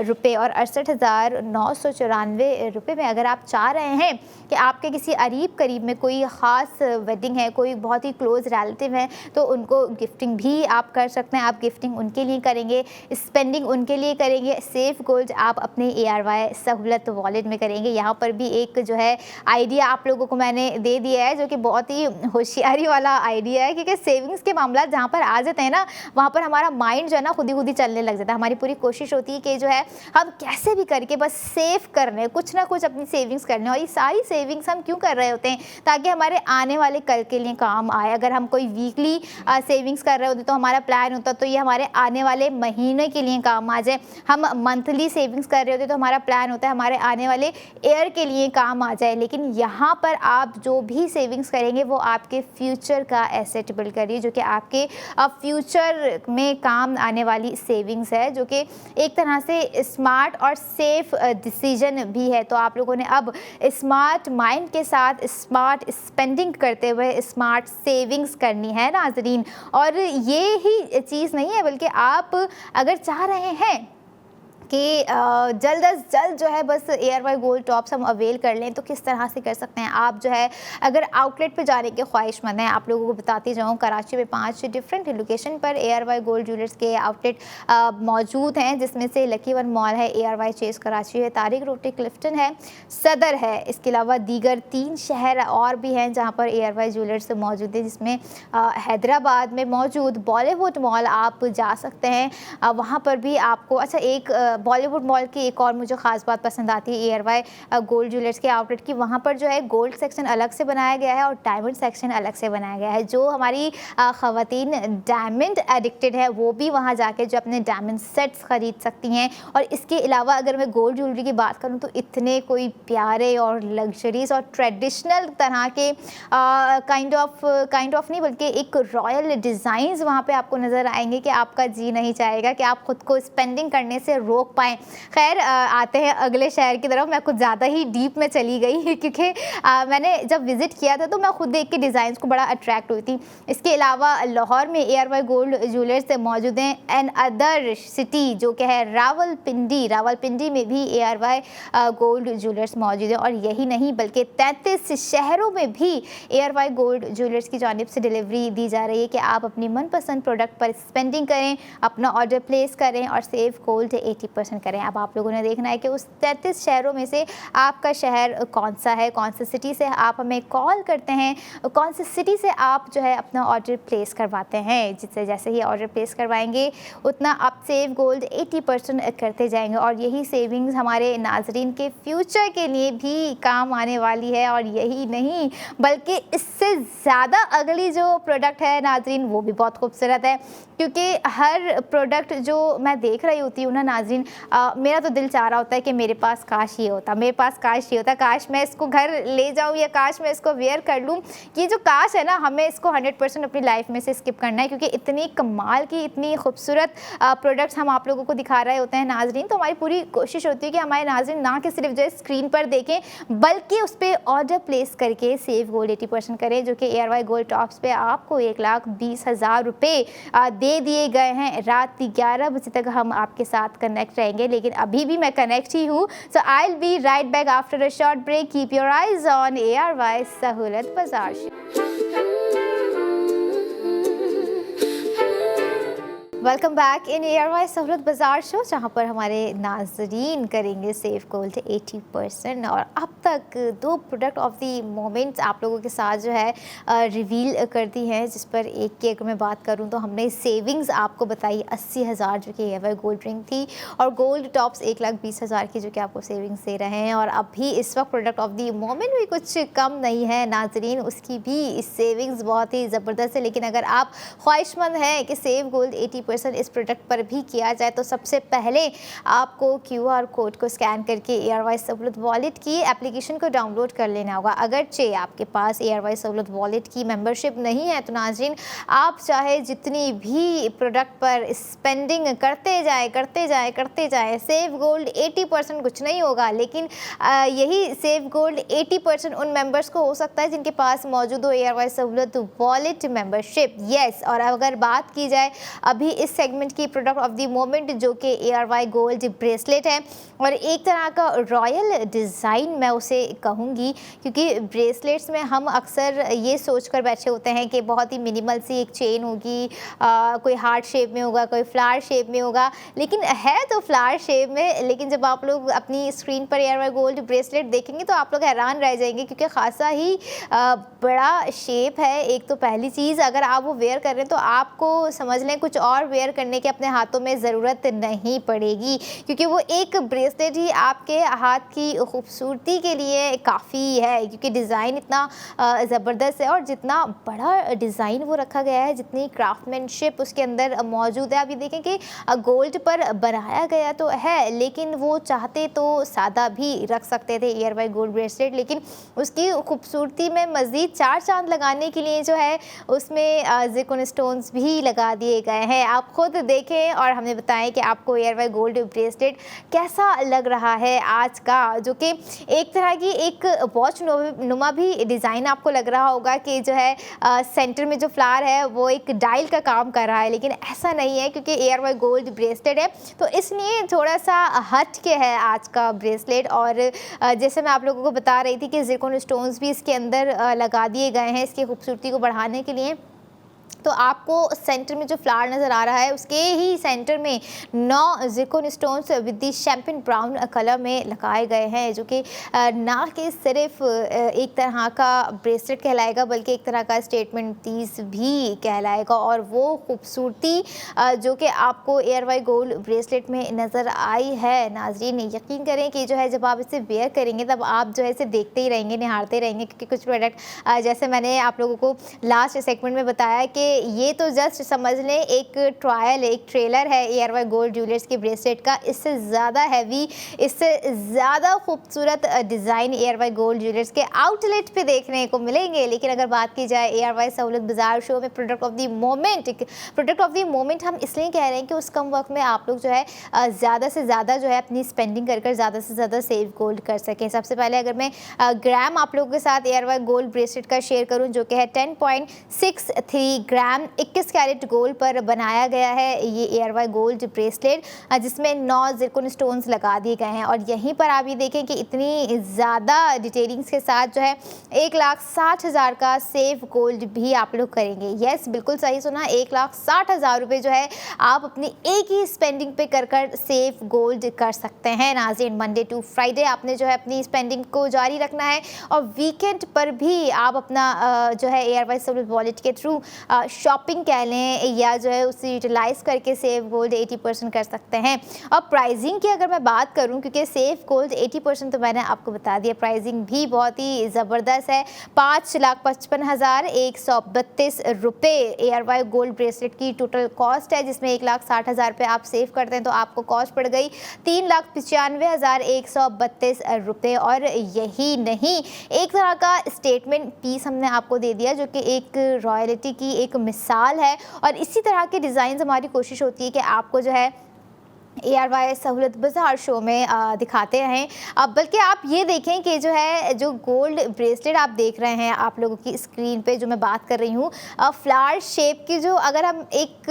S1: रुपये, और 68,994 रुपये में अगर आप चाह रहे हैं कि आपके किसी करीब में कोई ख़ास वेडिंग है, कोई बहुत ही क्लोज़ रिलेटिव है, तो उनको गिफ्टिंग भी आप कर सकते हैं। आप गिफ्टिंग उनके लिए करेंगे, स्पेंडिंग उनके लिए करेंगे, सेव गोल्ड आप अपने ARY सहूलत वॉलेट में करेंगे। यहाँ पर भी एक जो है आइडिया आप लोगों को मैंने दे दिया है, जो कि बहुत ही होशियारी वाला आइडिया है, क्योंकि सेविंग्स के मामला जहाँ पर आ जाते हैं ना, वहाँ पर हमारा माइंड जो है ना खुद ही चलने लग जाता है। हमारी पूरी कोशिश होती है कि जो है हम कैसे भी करके बस सेव कर रहे हैं, कुछ ना कुछ अपनी सेविंग्स करने, और ये सारी सेविंग्स हम क्यों कर रहे होते हैं? ताकि हमारे आने वाले कल के लिए काम आए। अगर हम कोई वीकली सेविंग्स कर रहे होते तो हमारा प्लान होता तो ये हमारे आने वाले महीने के लिए काम आ जाए। हम मंथली सेविंग्स कर रहे होते तो हमारा प्लान होता है हमारे आने वाले ईयर के लिए काम आ जाए। लेकिन यहाँ पर आप जो भी सेविंग्स करेंगे वो आपके फ्यूचर का एसेट बिल्ड करिए, जो कि आपके फ्यूचर में काम आने वाली सेविंग्स है, जो कि एक तरह से स्मार्ट और सेफ डिसीजन भी है। तो आप लोगों ने अब स्मार्ट माइंड के साथ स्मार्ट स्पेंडिंग करते हुए स्मार्ट सेविंग्स करनी है नाजरीन। और ये ही चीज़ नहीं है, बल्कि आप अगर चाह रहे हैं कि जल्द अज जल्द जो है बस ARY गोल्ड टॉप्स हम अवेल कर लें, तो किस तरह से कर सकते हैं आप? जो है अगर आउटलेट पे जाने के ख्वाहिशमंद हैं, आप लोगों को बताती जाऊँ, कराची में 5 डिफरेंट लोकेशन पर ARY गोल्ड ज्वेलर्स के आउटलेट मौजूद हैं, जिसमें से लकी वन मॉल है, ARY चेस कराची है, तारिक रोटी क्लिफ्टन है, सदर है। इसके अलावा दीगर 3 शहर और भी हैं जहाँ पर ARY ज्वेलर्स मौजूद है, जिसमें हैदराबाद में मौजूद बॉलीवुड मॉल आप जा सकते हैं, वहाँ पर भी आपको अच्छा एक बॉलीवुड मॉल की एक और मुझे ख़ास बात पसंद आती है ARY गोल्ड ज्वेलर्स के आउटलेट की। वहाँ पर जो है गोल्ड सेक्शन अलग से बनाया गया है और डायमंड सेक्शन अलग से बनाया गया है। जो हमारी ख़वातीन डायमंड एडिक्टेड है वो भी वहाँ जाके जो अपने डायमंड सेट्स ख़रीद सकती हैं। और इसके अलावा अगर मैं गोल्ड ज्वेलरी की बात करूँ तो इतने कोई प्यारे और लग्जरीज और ट्रेडिशनल तरह के काइंड ऑफ नहीं बल्कि एक रॉयल डिज़ाइंस वहाँ पे आपको नज़र आएंगे कि आपका जी नहीं चाहेगा कि आप ख़ुद को स्पेंडिंग करने से रोक रोक पाएँ। खैर आते हैं अगले शहर की तरफ। मैं कुछ ज़्यादा ही डीप में चली गई क्योंकि मैंने जब विज़िट किया था तो मैं खुद देख के डिज़ाइंस को बड़ा अट्रैक्ट हुई थी। इसके अलावा लाहौर में ARY गोल्ड ज्वेलर्स मौजूद हैं एंड अदर सिटी जो कि है रावलपिंडी में भी ARY गोल्ड ज्वेलर्स मौजूद है। और यही नहीं बल्कि 33 शहरों में भी ARY गोल्ड ज्वेलर्स की जानिब से डिलीवरी दी जा रही है कि आप अपनी मनपसंद प्रोडक्ट पर स्पेंडिंग करें, अपना ऑर्डर प्लेस करें और सेव गोल्ड 80% करें। अब आप लोगों ने देखना है कि उस 33 शहरों में से आपका शहर कौन सा है, कौन सी सिटी से आप हमें कॉल करते हैं, कौन सी सिटी से आप जो है अपना ऑर्डर प्लेस करवाते हैं। जिससे जैसे ही ऑर्डर प्लेस करवाएंगे उतना आप सेव गोल्ड 80% करते जाएंगे और यही सेविंग्स हमारे नाजरीन के फ्यूचर के लिए भी काम आने वाली है। और यही नहीं बल्कि इससे ज़्यादा अगली जो प्रोडक्ट है नाजरीन वो भी बहुत खूबसूरत है, क्योंकि हर प्रोडक्ट जो मैं देख रही होती हूँ ना नाजरीन, मेरा तो दिल चाह रहा होता है कि मेरे पास काश ये होता, काश मैं इसको घर ले जाऊँ या काश मैं इसको वेयर कर लूँ। ये जो काश है ना, हमें इसको 100% अपनी लाइफ में से स्किप करना है, क्योंकि इतनी कमाल की इतनी खूबसूरत प्रोडक्ट्स हम आप लोगों को दिखा रहे होते हैं नाजरीन। तो हमारी पूरी कोशिश होती है कि हमारे नाजरीन ना कि सिर्फ जो है स्क्रीन पर देखें बल्कि उस पर ऑर्डर प्लेस करके सेव गोल्ड 80% करें, जो कि ARY गोल्ड टॉप्स पे आपको 1,20,000 रुपये दे दिए गए हैं। रात 11 बजे तक हम आपके साथ कनेक्ट रहेंगे, लेकिन अभी भी मैं कनेक्ट ही हूँ। So I will be right back after a short break. Keep your eyes on ARY सहूलत बाजार। वेलकम बैक इन ARY सहूलत बाज़ार शो, जहाँ पर हमारे नाजरीन करेंगे सेव गोल्ड 80%। और अब तक 2 प्रोडक्ट ऑफ द मोमेंट्स आप लोगों के साथ जो है रिवील कर दी हैं, जिस पर एक की अगर मैं बात करूँ तो हमने सेविंग्स आपको बताई 80,000 जो कि ARY गोल्ड रिंग थी, और गोल्ड टॉप्स 1,20,000 की जो कि आपको सेविंग्स दे रहे हैं। और अभी इस वक्त प्रोडक्ट ऑफ द मोमेंट भी कुछ कम नहीं है नाजरीन, उसकी भी सेविंग्स बहुत ही ज़बरदस्त है। लेकिन अगर आप ख्वाहिशमंद हैं कि सेव गोल्ड 80% इस प्रोडक्ट पर भी किया जाए तो सबसे पहले आपको QR कोड को स्कैन करके ARY सहूलत वॉलेट की एप्लीकेशन को डाउनलोड कर लेना होगा। अगरचे आपके पास ARY सहूलत वॉलेट की मेंबरशिप नहीं है तो नाज़रीन आप चाहे जितनी भी प्रोडक्ट पर स्पेंडिंग करते जाए, सेव गोल्ड 80% कुछ नहीं होगा। लेकिन यही सेव गोल्ड 80% उन मेंबर्स को हो सकता है जिनके पास मौजूद हो ARY सहूलत वॉलेट मेंबरशिप। यस, और अगर बात की जाए अभी इस सेगमेंट की प्रोडक्ट ऑफ द मोमेंट जो कि ARY गोल्ड ब्रेसलेट है, और एक तरह का रॉयल डिज़ाइन मैं उसे कहूँगी, क्योंकि ब्रेसलेट्स में हम अक्सर ये सोच कर बैठे होते हैं कि बहुत ही मिनिमल सी एक चेन होगी, कोई हार्ट शेप में होगा, कोई फ्लावर शेप में होगा, लेकिन है तो फ्लावर शेप में। लेकिन जब आप लोग अपनी स्क्रीन पर ARY गोल्ड ब्रेसलेट देखेंगे तो आप लोग हैरान रह जाएंगे, क्योंकि खासा ही बड़ा शेप है। एक तो पहली चीज़, अगर आप वो वेयर कर रहे हैं तो आपको समझ लें कुछ और वेयर करने की अपने हाथों में ज़रूरत नहीं पड़ेगी, क्योंकि वो एक ब्रेसलेट ही आपके हाथ की खूबसूरती के लिए काफ़ी है, क्योंकि डिज़ाइन इतना ज़बरदस्त है। और जितना बड़ा डिज़ाइन वो रखा गया है, जितनी क्राफ्टमैनशिप उसके अंदर मौजूद है, आप ये देखें कि गोल्ड पर बनाया गया तो है, लेकिन वो चाहते तो सादा भी रख सकते थे ARY गोल्ड ब्रेसलेट, लेकिन उसकी खूबसूरती में मज़ीद 4 चांद लगाने के लिए जो है उसमें ज़िरकॉन स्टोन्स भी लगा दिए गए हैं। आप खुद देखें और हमें बताएं कि आपको ARY गोल्ड ब्रेसलेट कैसा लग रहा है आज का, जो कि एक तरह की एक वॉच नुमा भी डिज़ाइन आपको लग रहा होगा कि जो है सेंटर में जो फ्लावर है वो एक डायल का काम कर रहा है, लेकिन ऐसा नहीं है, क्योंकि ARY गोल्ड ब्रेसलेट है तो इसलिए थोड़ा सा हट के है आज का ब्रेसलेट। और जैसे मैं आप लोगों को बता रही थी कि ज़िरकॉन स्टोन्स भी इसके अंदर लगा दिए गए हैं इसकी खूबसूरती को बढ़ाने के लिए। तो आपको सेंटर में जो फ्लावर नज़र आ रहा है उसके ही सेंटर में 9 zircon stones with the champagne brown colour में लगाए गए हैं, जो कि ना कि सिर्फ एक तरह का ब्रेसलेट कहलाएगा बल्कि एक तरह का स्टेटमेंट पीस भी कहलाएगा। और वो खूबसूरती जो कि आपको ARY गोल्ड ब्रेसलेट में नज़र आई है नाज़रीन, यकीन करें कि जो है जब आप इसे वेयर करेंगे तब आप जो है इसे देखते ही रहेंगे, निहारते रहेंगे, क्योंकि कुछ प्रोडक्ट जैसे मैंने आप लोगों को लास्ट सेगमेंट में बताया कि ये तो जस्ट समझ लें एक ट्रायल, एक ट्रेलर है ARY गोल्ड ज्वेलर्स के ब्रेसलेट का। इससे ज़्यादा हैवी, इससे ज़्यादा खूबसूरत डिज़ाइन ARY गोल्ड ज्वेलर्स के आउटलेट पे देखने को मिलेंगे। लेकिन अगर बात की जाए ARY सहूलत बाज़ार शो में प्रोडक्ट ऑफ द मोमेंट हम इसलिए कह रहे हैं कि उस कम वक्त में आप लोग जो है ज़्यादा से ज़्यादा जो है अपनी स्पेंडिंग कर ज़्यादा से ज़्यादा सेव गोल्ड कर सकें। सबसे पहले अगर मैं ग्राम आप लोगों के साथ ARY गोल्ड ब्रेसलेट का शेयर करूं, जो कि है 10.63 ग्राम 21 कैरेट गोल्ड पर बनाया गया है ये ARY गोल्ड ब्रेसलेट, जिसमें 9 ज़िरकॉन स्टोन्स लगा दिए गए हैं। और यहीं पर आप ये देखें कि इतनी ज़्यादा डिटेलिंग्स के साथ जो है 1,60,000 का सेव गोल्ड भी आप लोग करेंगे। यस, बिल्कुल सही सुना, 1,60,000 रुपये जो है आप अपनी एक ही स्पेंडिंग पे कर सेव गोल्ड कर सकते हैं। नाज़रीन, मंडे टू फ्राइडे आपने जो है अपनी स्पेंडिंग को जारी रखना है और वीकेंड पर भी आप अपना जो है ARY सहूलत वॉलेट के थ्रू शॉपिंग कह लें या जो है उसे यूटिलाइज़ करके सेव गोल्ड 80% कर सकते हैं। और प्राइसिंग की अगर मैं बात करूं, क्योंकि सेव गोल्ड 80% तो मैंने आपको बता दिया, प्राइसिंग भी बहुत ही ज़बरदस्त है। 5,55,132 रुपये ARY गोल्ड ब्रेसलेट की टोटल कॉस्ट है, जिसमें 1,60,000 रुपये आप सेव करते हैं तो आपको कॉस्ट पड़ गई 3,95,132 रुपये। और यही नहीं, एक तरह का स्टेटमेंट पीस हमने आपको दे दिया जो कि एक रॉयल्टी की एक मिसाल है। और इसी तरह के डिज़ाइन हमारी कोशिश होती है कि आपको जो है ARY सहूलत बाज़ार शो में दिखाते हैं। बल्कि आप ये देखें कि जो है जो गोल्ड ब्रेसलेट आप देख रहे हैं आप लोगों की स्क्रीन पे, जो मैं बात कर रही हूँ फ्लावर शेप की, जो अगर हम एक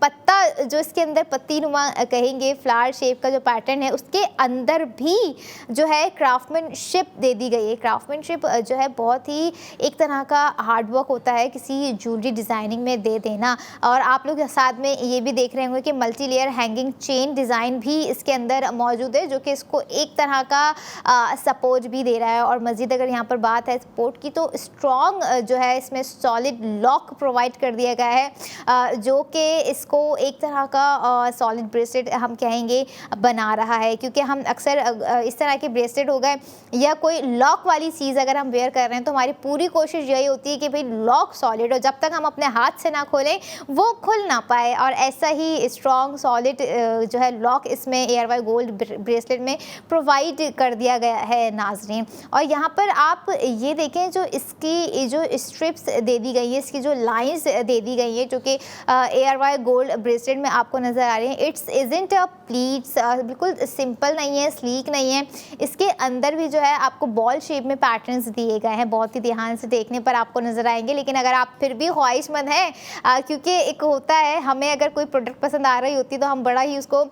S1: पत्ता जो इसके अंदर पत्ती नुमा कहेंगे, फ्लावर शेप का जो पैटर्न है उसके अंदर भी जो है क्राफ्टमैनशिप दे दी गई है। क्राफ्टमैनशिप जो है बहुत ही एक तरह का हार्ड वर्क होता है किसी ज्वेलरी डिज़ाइनिंग में दे देना। और आप लोग साथ में ये भी देख रहे होंगे कि multi layer hanging chain design भी इसके अंदर मौजूद है, जो कि इसको एक तरह का सपोर्ट भी दे रहा है। और मज़ीद अगर यहाँ पर बात है सपोर्ट की, तो स्ट्रॉन्ग जो है इसमें सॉलिड लॉक प्रोवाइड कर दिया गया है, जो कि इसको एक तरह का सॉलिड ब्रेसलेट हम कहेंगे बना रहा है। क्योंकि हम अक्सर इस तरह के ब्रेसलेट हो गए या कोई लॉक वाली चीज़ अगर हम वेयर कर रहे हैं तो हमारी पूरी कोशिश यही होती है कि भाई लॉक सॉलिड हो, जब तक हम अपने हाथ से ना खोलें वो खुल ना पाए। और ऐसा ही स्ट्रॉन्ग सॉलिड जो है लॉक इसमें ARY गोल्ड ब्रेसलेट में प्रोवाइड कर दिया गया है। नाज़रीन, और यहाँ पर आप ये देखें जो इसकी जो स्ट्रिप्स दे दी गई है, इसकी जो लाइंस दे दी गई है, जो कि ARY गोल्ड ब्रेसलेट में आपको नज़र आ रहे हैं, इट्स इज़ंट अ प्लीट्स, बिल्कुल सिंपल नहीं है, स्लीक नहीं है। इसके अंदर भी जो है आपको बॉल शेप में पैटर्न्स दिए गए हैं, बहुत ही ध्यान से देखने पर आपको नज़र आएंगे। लेकिन अगर आप फिर भी ख्वाहिशमंद हैं, क्योंकि एक होता है हमें अगर कोई प्रोडक्ट पसंद आ रही होती है तो हम बड़ा ही उसको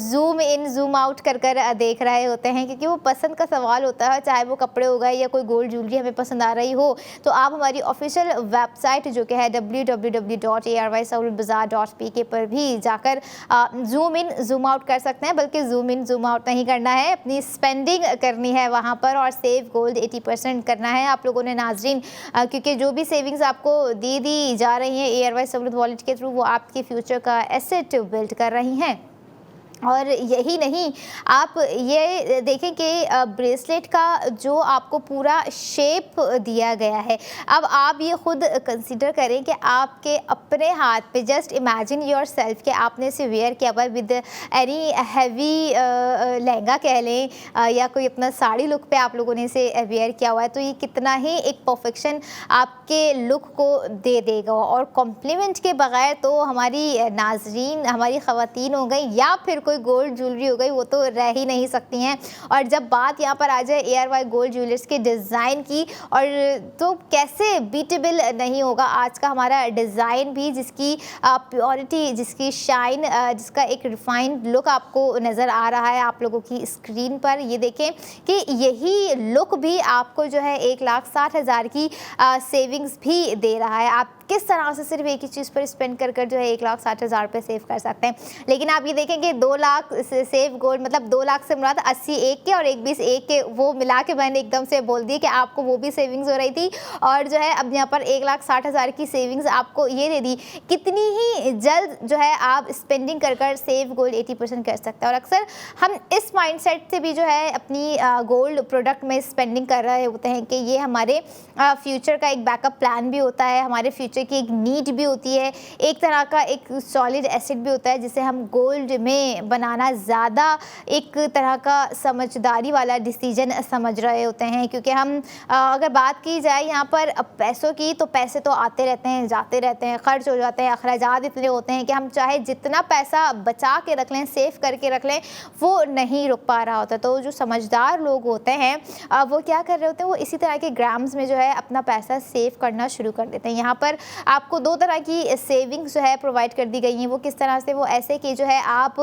S1: जूम इन जूम आउट कर देख रहे होते हैं, क्योंकि वो पसंद का सवाल होता है। चाहे वो कपड़े हो गए या कोई गोल्ड ज्वेलरी हमें पसंद आ रही हो, तो आप हमारी ऑफिशियल वेबसाइट जो कि है www.ARYSahulатBazaar.pk पर भी जाकर जूम इन जूम आउट कर सकते हैं। बल्कि जूम इन जूम आउट नहीं करना है, अपनी स्पेंडिंग करनी है वहाँ पर और सेव गोल्ड 80% करना है आप लोगों ने। नाज़रीन, क्योंकि जो भी सेविंग्स आपको दी जा रही हैं ARY सहूलत वॉलेट के थ्रू, वो आपके फ्यूचर का एसेट बिल्ड कर रही हैं। और यही नहीं, आप ये देखें कि ब्रेसलेट का जो आपको पूरा शेप दिया गया है, अब आप ये खुद कंसीडर करें कि आपके अपने हाथ पे, जस्ट इमेजिन योर सेल्फ कि आपने इसे वेयर किया हुआ विद एनी हैवी लहंगा कह लें या कोई अपना साड़ी लुक पे आप लोगों ने इसे वेयर किया हुआ है, तो ये कितना ही एक परफेक्शन आपके लुक को दे देगा। और कॉम्प्लीमेंट के बगैर तो हमारी नाजरीन, हमारी ख़वातीन हो गई या फिर कोई गोल्ड ज्वेलरी हो गई, वो तो रह ही नहीं सकती हैं। और जब बात यहाँ पर आ जाए ARY गोल्ड ज्वेलर्स के डिज़ाइन की, और तो कैसे बीटेबल नहीं होगा आज का हमारा डिज़ाइन भी, जिसकी प्योरिटी, जिसकी शाइन, जिसका एक रिफाइंड लुक आपको नज़र आ रहा है आप लोगों की स्क्रीन पर। ये देखें कि यही लुक भी आपको जो है 1,60,000 की सेविंग्स भी दे रहा है। आप किस तरह से सिर्फ एक ही चीज़ पर स्पेंड कर जो है 1,60,000 रुपये सेव कर सकते हैं। लेकिन आप ये देखें कि 2 लाख सेव गोल्ड, मतलब 2 लाख से मुराद 80 एक के और 21 एक के, वो मिला के मैंने एकदम से बोल दी कि आपको वो भी सेविंग्स हो रही थी। और जो है अब यहाँ पर 1,60,000 की सेविंग्स आपको ये दे दी। कितनी ही जल्द जो है आप स्पेंडिंग कर सेव गोल्ड 80% कर सकते हैं। और अक्सर हम इस माइंडसेट से भी जो है अपनी गोल्ड प्रोडक्ट में स्पेंडिंग कर रहे होते हैं कि ये हमारे फ्यूचर का एक बैकअप प्लान भी होता है, हमारे फ्यूचर तरह की एक नीड भी होती है, एक तरह का एक सॉलिड एसेट भी होता है जिसे हम गोल्ड में बनाना ज़्यादा एक तरह का समझदारी वाला डिसीजन समझ रहे होते हैं। क्योंकि हम अगर बात की जाए यहाँ पर पैसों की, तो पैसे तो आते रहते हैं, जाते रहते हैं, खर्च हो जाते हैं, अखराजात इतने होते हैं कि हम चाहे जितना पैसा बचा के रख लें, सेव करके रख लें, वो नहीं रुक पा रहा होता। तो जो समझदार लोग होते हैं वो क्या कर रहे होते हैं, वो इसी तरह के ग्राम्स में जो है अपना पैसा सेव करना शुरू कर देते हैं। यहाँ पर आपको दो तरह की सेविंग्स जो है प्रोवाइड कर दी गई हैं। वो किस तरह से, वो ऐसे कि जो है आप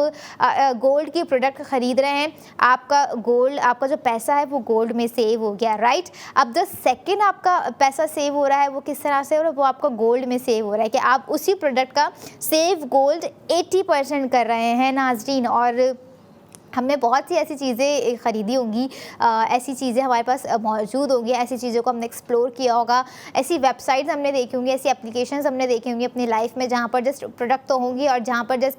S1: गोल्ड की प्रोडक्ट खरीद रहे हैं, आपका गोल्ड, आपका जो पैसा है वो गोल्ड में सेव हो गया, राइट। अब जो सेकंड आपका पैसा सेव हो रहा है वो किस तरह से हो रहा है, वो आपका गोल्ड में सेव हो रहा है कि आप उसी प्रोडक्ट का सेव गोल्ड 80% कर रहे हैं नाज़रीन। और हमने बहुत सी ऐसी चीज़ें ख़रीदी होंगी, ऐसी चीज़ें हमारे पास मौजूद होंगी, ऐसी चीज़ों को हमने एक्सप्लोर किया होगा, ऐसी वेबसाइट्स हमने देखी होंगी, ऐसी एप्लीकेशंस हमने देखी होंगी अपनी लाइफ में जहाँ पर जस्ट प्रोडक्ट तो होंगी और जहाँ पर जस्ट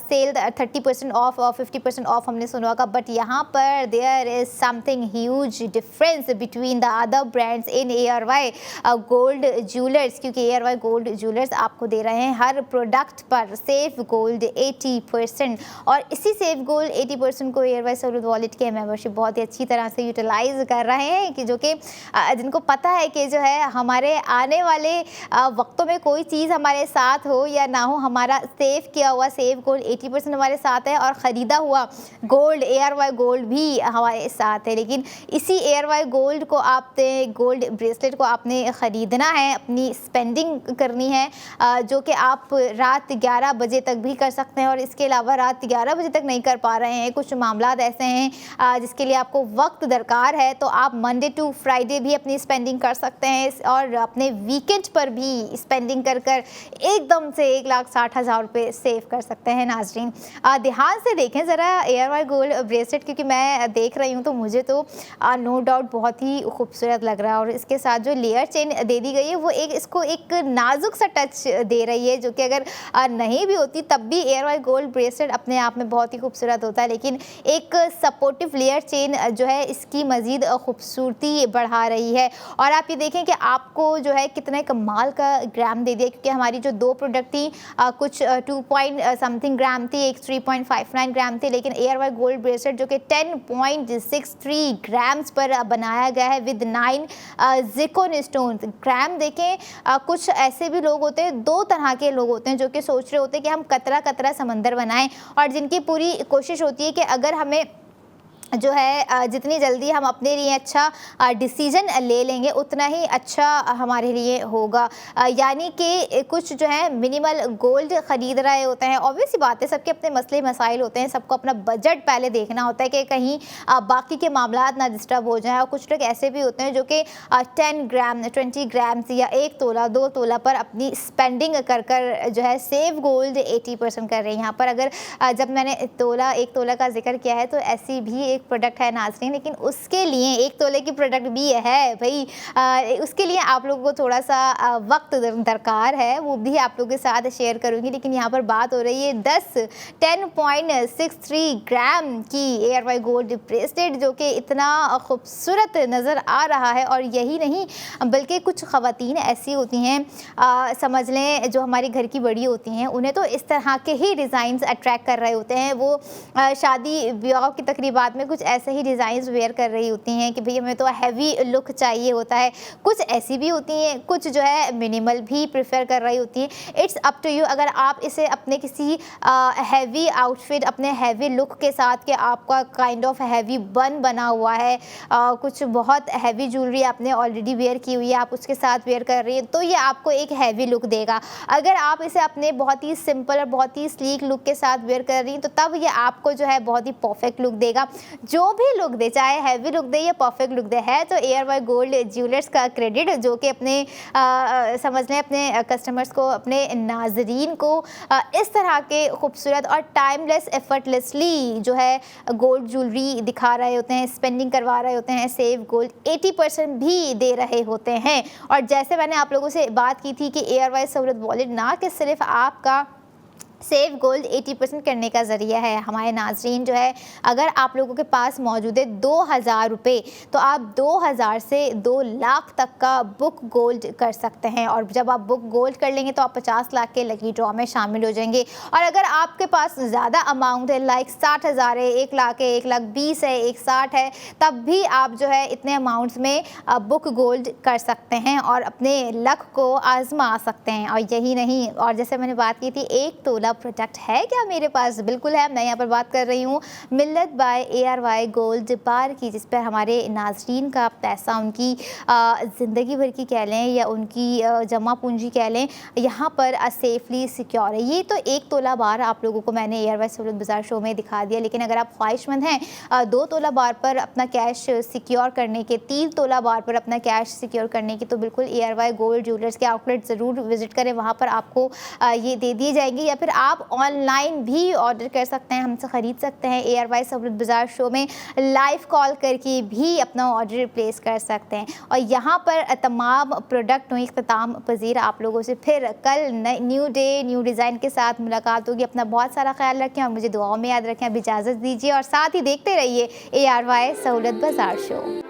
S1: सेल 30% ऑफ और 50% ऑफ हमने सुना होगा। बट यहाँ पर there is something huge difference between the other brands in ARY gold jewellers, क्योंकि ARY गोल्ड ज्वेलर्स आपको दे रहे हैं हर प्रोडक्ट पर सेफ गोल्ड 80%। और इसी सेफ गोल्ड 80% को ARY सहूलत वॉलेट के मेंबरशिप बहुत ही अच्छी तरह से यूटिलाइज कर रहे हैं कि जो कि जिनको पता है कि जो है हमारे आने वाले वक्तों में कोई चीज़ हमारे साथ हो या ना हो, हमारा सेव किया हुआ सेव गोल्ड 80% हमारे साथ है और ख़रीदा हुआ गोल्ड ARY गोल्ड भी हमारे साथ है। लेकिन इसी ARY गोल्ड को आपने, गोल्ड ब्रेसलेट को आपने ख़रीदना है, अपनी स्पेंडिंग करनी है, जो कि आप रात 11 बजे तक भी कर सकते हैं। और इसके अलावा रात 11 बजे तक नहीं कर पा रहे हैं, कुछ मामला ऐसे हैं जिसके लिए आपको वक्त दरकार है, तो आप मंडे टू फ्राइडे भी अपनी स्पेंडिंग कर सकते हैं और अपने वीकेंड पर भी स्पेंडिंग कर कर एकदम से 1,60,000 रुपये सेव कर सकते हैं नाजरीन। ध्यान से देखें ज़रा ARY गोल्ड ब्रेसलेट, क्योंकि मैं देख रही हूँ तो मुझे तो नो डाउट बहुत ही खूबसूरत लग रहा है। और इसके साथ जो लेयर चेन दे दी गई है वो इसको एक नाजुक सा टच दे रही है, जो कि अगर नहीं भी होती तब भी ARY गोल्ड ब्रेसलेट अपने आप में बहुत ही खूबसूरत होता है। लेकिन एक सपोर्टिव लेयर चेन जो है इसकी मज़ीद खूबसूरती बढ़ा रही है। और आप ये देखें कि आपको जो है कितने कमाल का ग्राम दे दिया, क्योंकि हमारी जो दो प्रोडक्ट थी कुछ 2 पॉइंट समथिंग ग्राम थी, एक 3.59 ग्राम थी, लेकिन ARY गोल्ड ब्रेसलेट जो कि 10.63 ग्राम्स पर बनाया गया है विद 9 ज़िरकोन स्टोन। ग्राम देखें, कुछ ऐसे भी लोग होते हैं, दो तरह के लोग होते हैं जो कि सोच रहे होते हैं कि हम कतरा कतरा समंदर बनाएं, और जिनकी पूरी कोशिश होती है कि अगर हमें जो है जितनी जल्दी हम अपने लिए अच्छा डिसीजन ले लेंगे उतना ही अच्छा हमारे लिए होगा। यानी कि कुछ जो है मिनिमल गोल्ड ख़रीद रहे होते हैं, ऑब्वियस ही बात है, सबके अपने मसले मसाइल होते हैं, सबको अपना बजट पहले देखना होता है कि कहीं बाकी के मामलात ना डिस्टर्ब हो जाएं। और कुछ लोग ऐसे भी होते हैं जो कि 10 ग्राम 20 ग्राम या 1 तोला 2 तोला पर अपनी स्पेंडिंग कर कर जो है सेव गोल्ड 80% कर रहे हैं। यहाँ पर अगर जब मैंने 1 तोला का जिक्र किया है तो ऐसी भी प्रोडक्ट है नाज़रीन, लेकिन उसके लिए 1 तोले की प्रोडक्ट भी है भाई, उसके लिए आप लोगों को थोड़ा सा वक्त दरकार है, वो भी आप लोगों के साथ शेयर करूंगी। लेकिन यहाँ पर बात हो रही है 10.63 ग्राम की ARY गोल्ड ब्रेसलेट, जो कि इतना खूबसूरत नज़र आ रहा है। और यही नहीं बल्कि कुछ ख़वातीन ऐसी होती हैं, समझ लें जो हमारी घर की बड़ी होती हैं, उन्हें तो इस तरह के ही डिज़ाइंस अट्रैक्ट कर रहे होते हैं। वो शादी ब्याह की तकरीबात में कुछ ऐसे ही डिज़ाइंस वेयर कर रही होती हैं कि भाई हमें तो हैवी लुक चाहिए होता है। कुछ ऐसी भी होती हैं, कुछ जो है मिनिमल भी प्रेफर कर रही होती हैं। इट्स अप टू यू, अगर आप इसे अपने किसी हैवी आउटफिट, अपने हैवी लुक के साथ कि आपका काइंड ऑफ हैवी बन बना हुआ है, कुछ बहुत हैवी ज्वेलरी आपने ऑलरेडी वेयर की हुई है, आप उसके साथ वेयर कर रही हैं, तो ये आपको एक हैवी लुक देगा। अगर आप इसे अपने बहुत ही सिंपल और बहुत ही स्लीक लुक के साथ वेयर कर रही हैं तो तब ये आपको जो है बहुत ही परफेक्ट लुक देगा। जो भी लुक दे, चाहे हैवी लुक दे या परफेक्ट लुक दे, है तो ARY गोल्ड ज्वेलर्स का क्रेडिट, जो कि अपने समझ लें अपने कस्टमर्स को, अपने नाजरीन को इस तरह के खूबसूरत और टाइमलेस एफर्टलेसली जो है गोल्ड ज्वेलरी दिखा रहे होते हैं, स्पेंडिंग करवा रहे होते हैं, सेव गोल्ड 80% भी दे रहे होते हैं। और जैसे मैंने आप लोगों से बात की थी कि ARY सहूलत वॉलेट ना कि सिर्फ आपका सेव गोल्ड 80% करने का ज़रिया है। हमारे नाज़रीन जो है, अगर आप लोगों के पास मौजूद है 2000 रुपये, तो आप 2000 से 2 लाख तक का बुक गोल्ड कर सकते हैं। और जब आप बुक गोल्ड कर लेंगे तो आप 50 लाख के लकी ड्रॉ में शामिल हो जाएंगे। और अगर आपके पास ज़्यादा अमाउंट है, लाइक 60,000 है, 1 लाख है, 1,20,000 है, 1,60,000 है, तब भी आप जो है इतने अमाउंट्स में बुक गोल्ड कर सकते हैं और अपने लक को आजमा सकते हैं। और यही नहीं, और जैसे मैंने बात की थी 1 तोला प्रोडक्ट है क्या मेरे पास, बिल्कुल है। मैं यहाँ पर बात कर रही हूँ मिल्लत बाय ARY गोल्ड बार की, जिस पर हमारे नाज़रीन का पैसा, उनकी ज़िंदगी भर की कह लें या उनकी जमा पूंजी कह लें, यहाँ पर सेफली सिक्योर है। ये तो 1 तोला बार आप लोगों को मैंने ARY सहूलत बाज़ार शो में दिखा दिया, लेकिन अगर आप ख्वाहिशमंद हैं 2 तोला बार पर अपना कैश सिक्योर करने के, 3 तोला बार पर अपना कैश सिक्योर करने की, तो बिल्कुल ARY गोल्ड ज्वेलर्स के आउटलेट ज़रूर विजिट करें। वहाँ पर आपको ये दे दिए जाएंगे, या फिर आप ऑनलाइन भी ऑर्डर कर सकते हैं, हमसे ख़रीद सकते हैं। ARY सहूलत बाज़ार शो में लाइव कॉल करके भी अपना ऑर्डर प्लेस कर सकते हैं। और यहाँ पर तमाम प्रोडक्ट हुई इख्तिताम पज़ीर। आप लोगों से फिर कल न्यू डे न्यू डिज़ाइन के साथ मुलाकात होगी। अपना बहुत सारा ख्याल रखें और मुझे दुआओं में याद रखें। अब इजाज़त दीजिए और साथ ही देखते रहिए ARY सहूलत बाज़ार शो।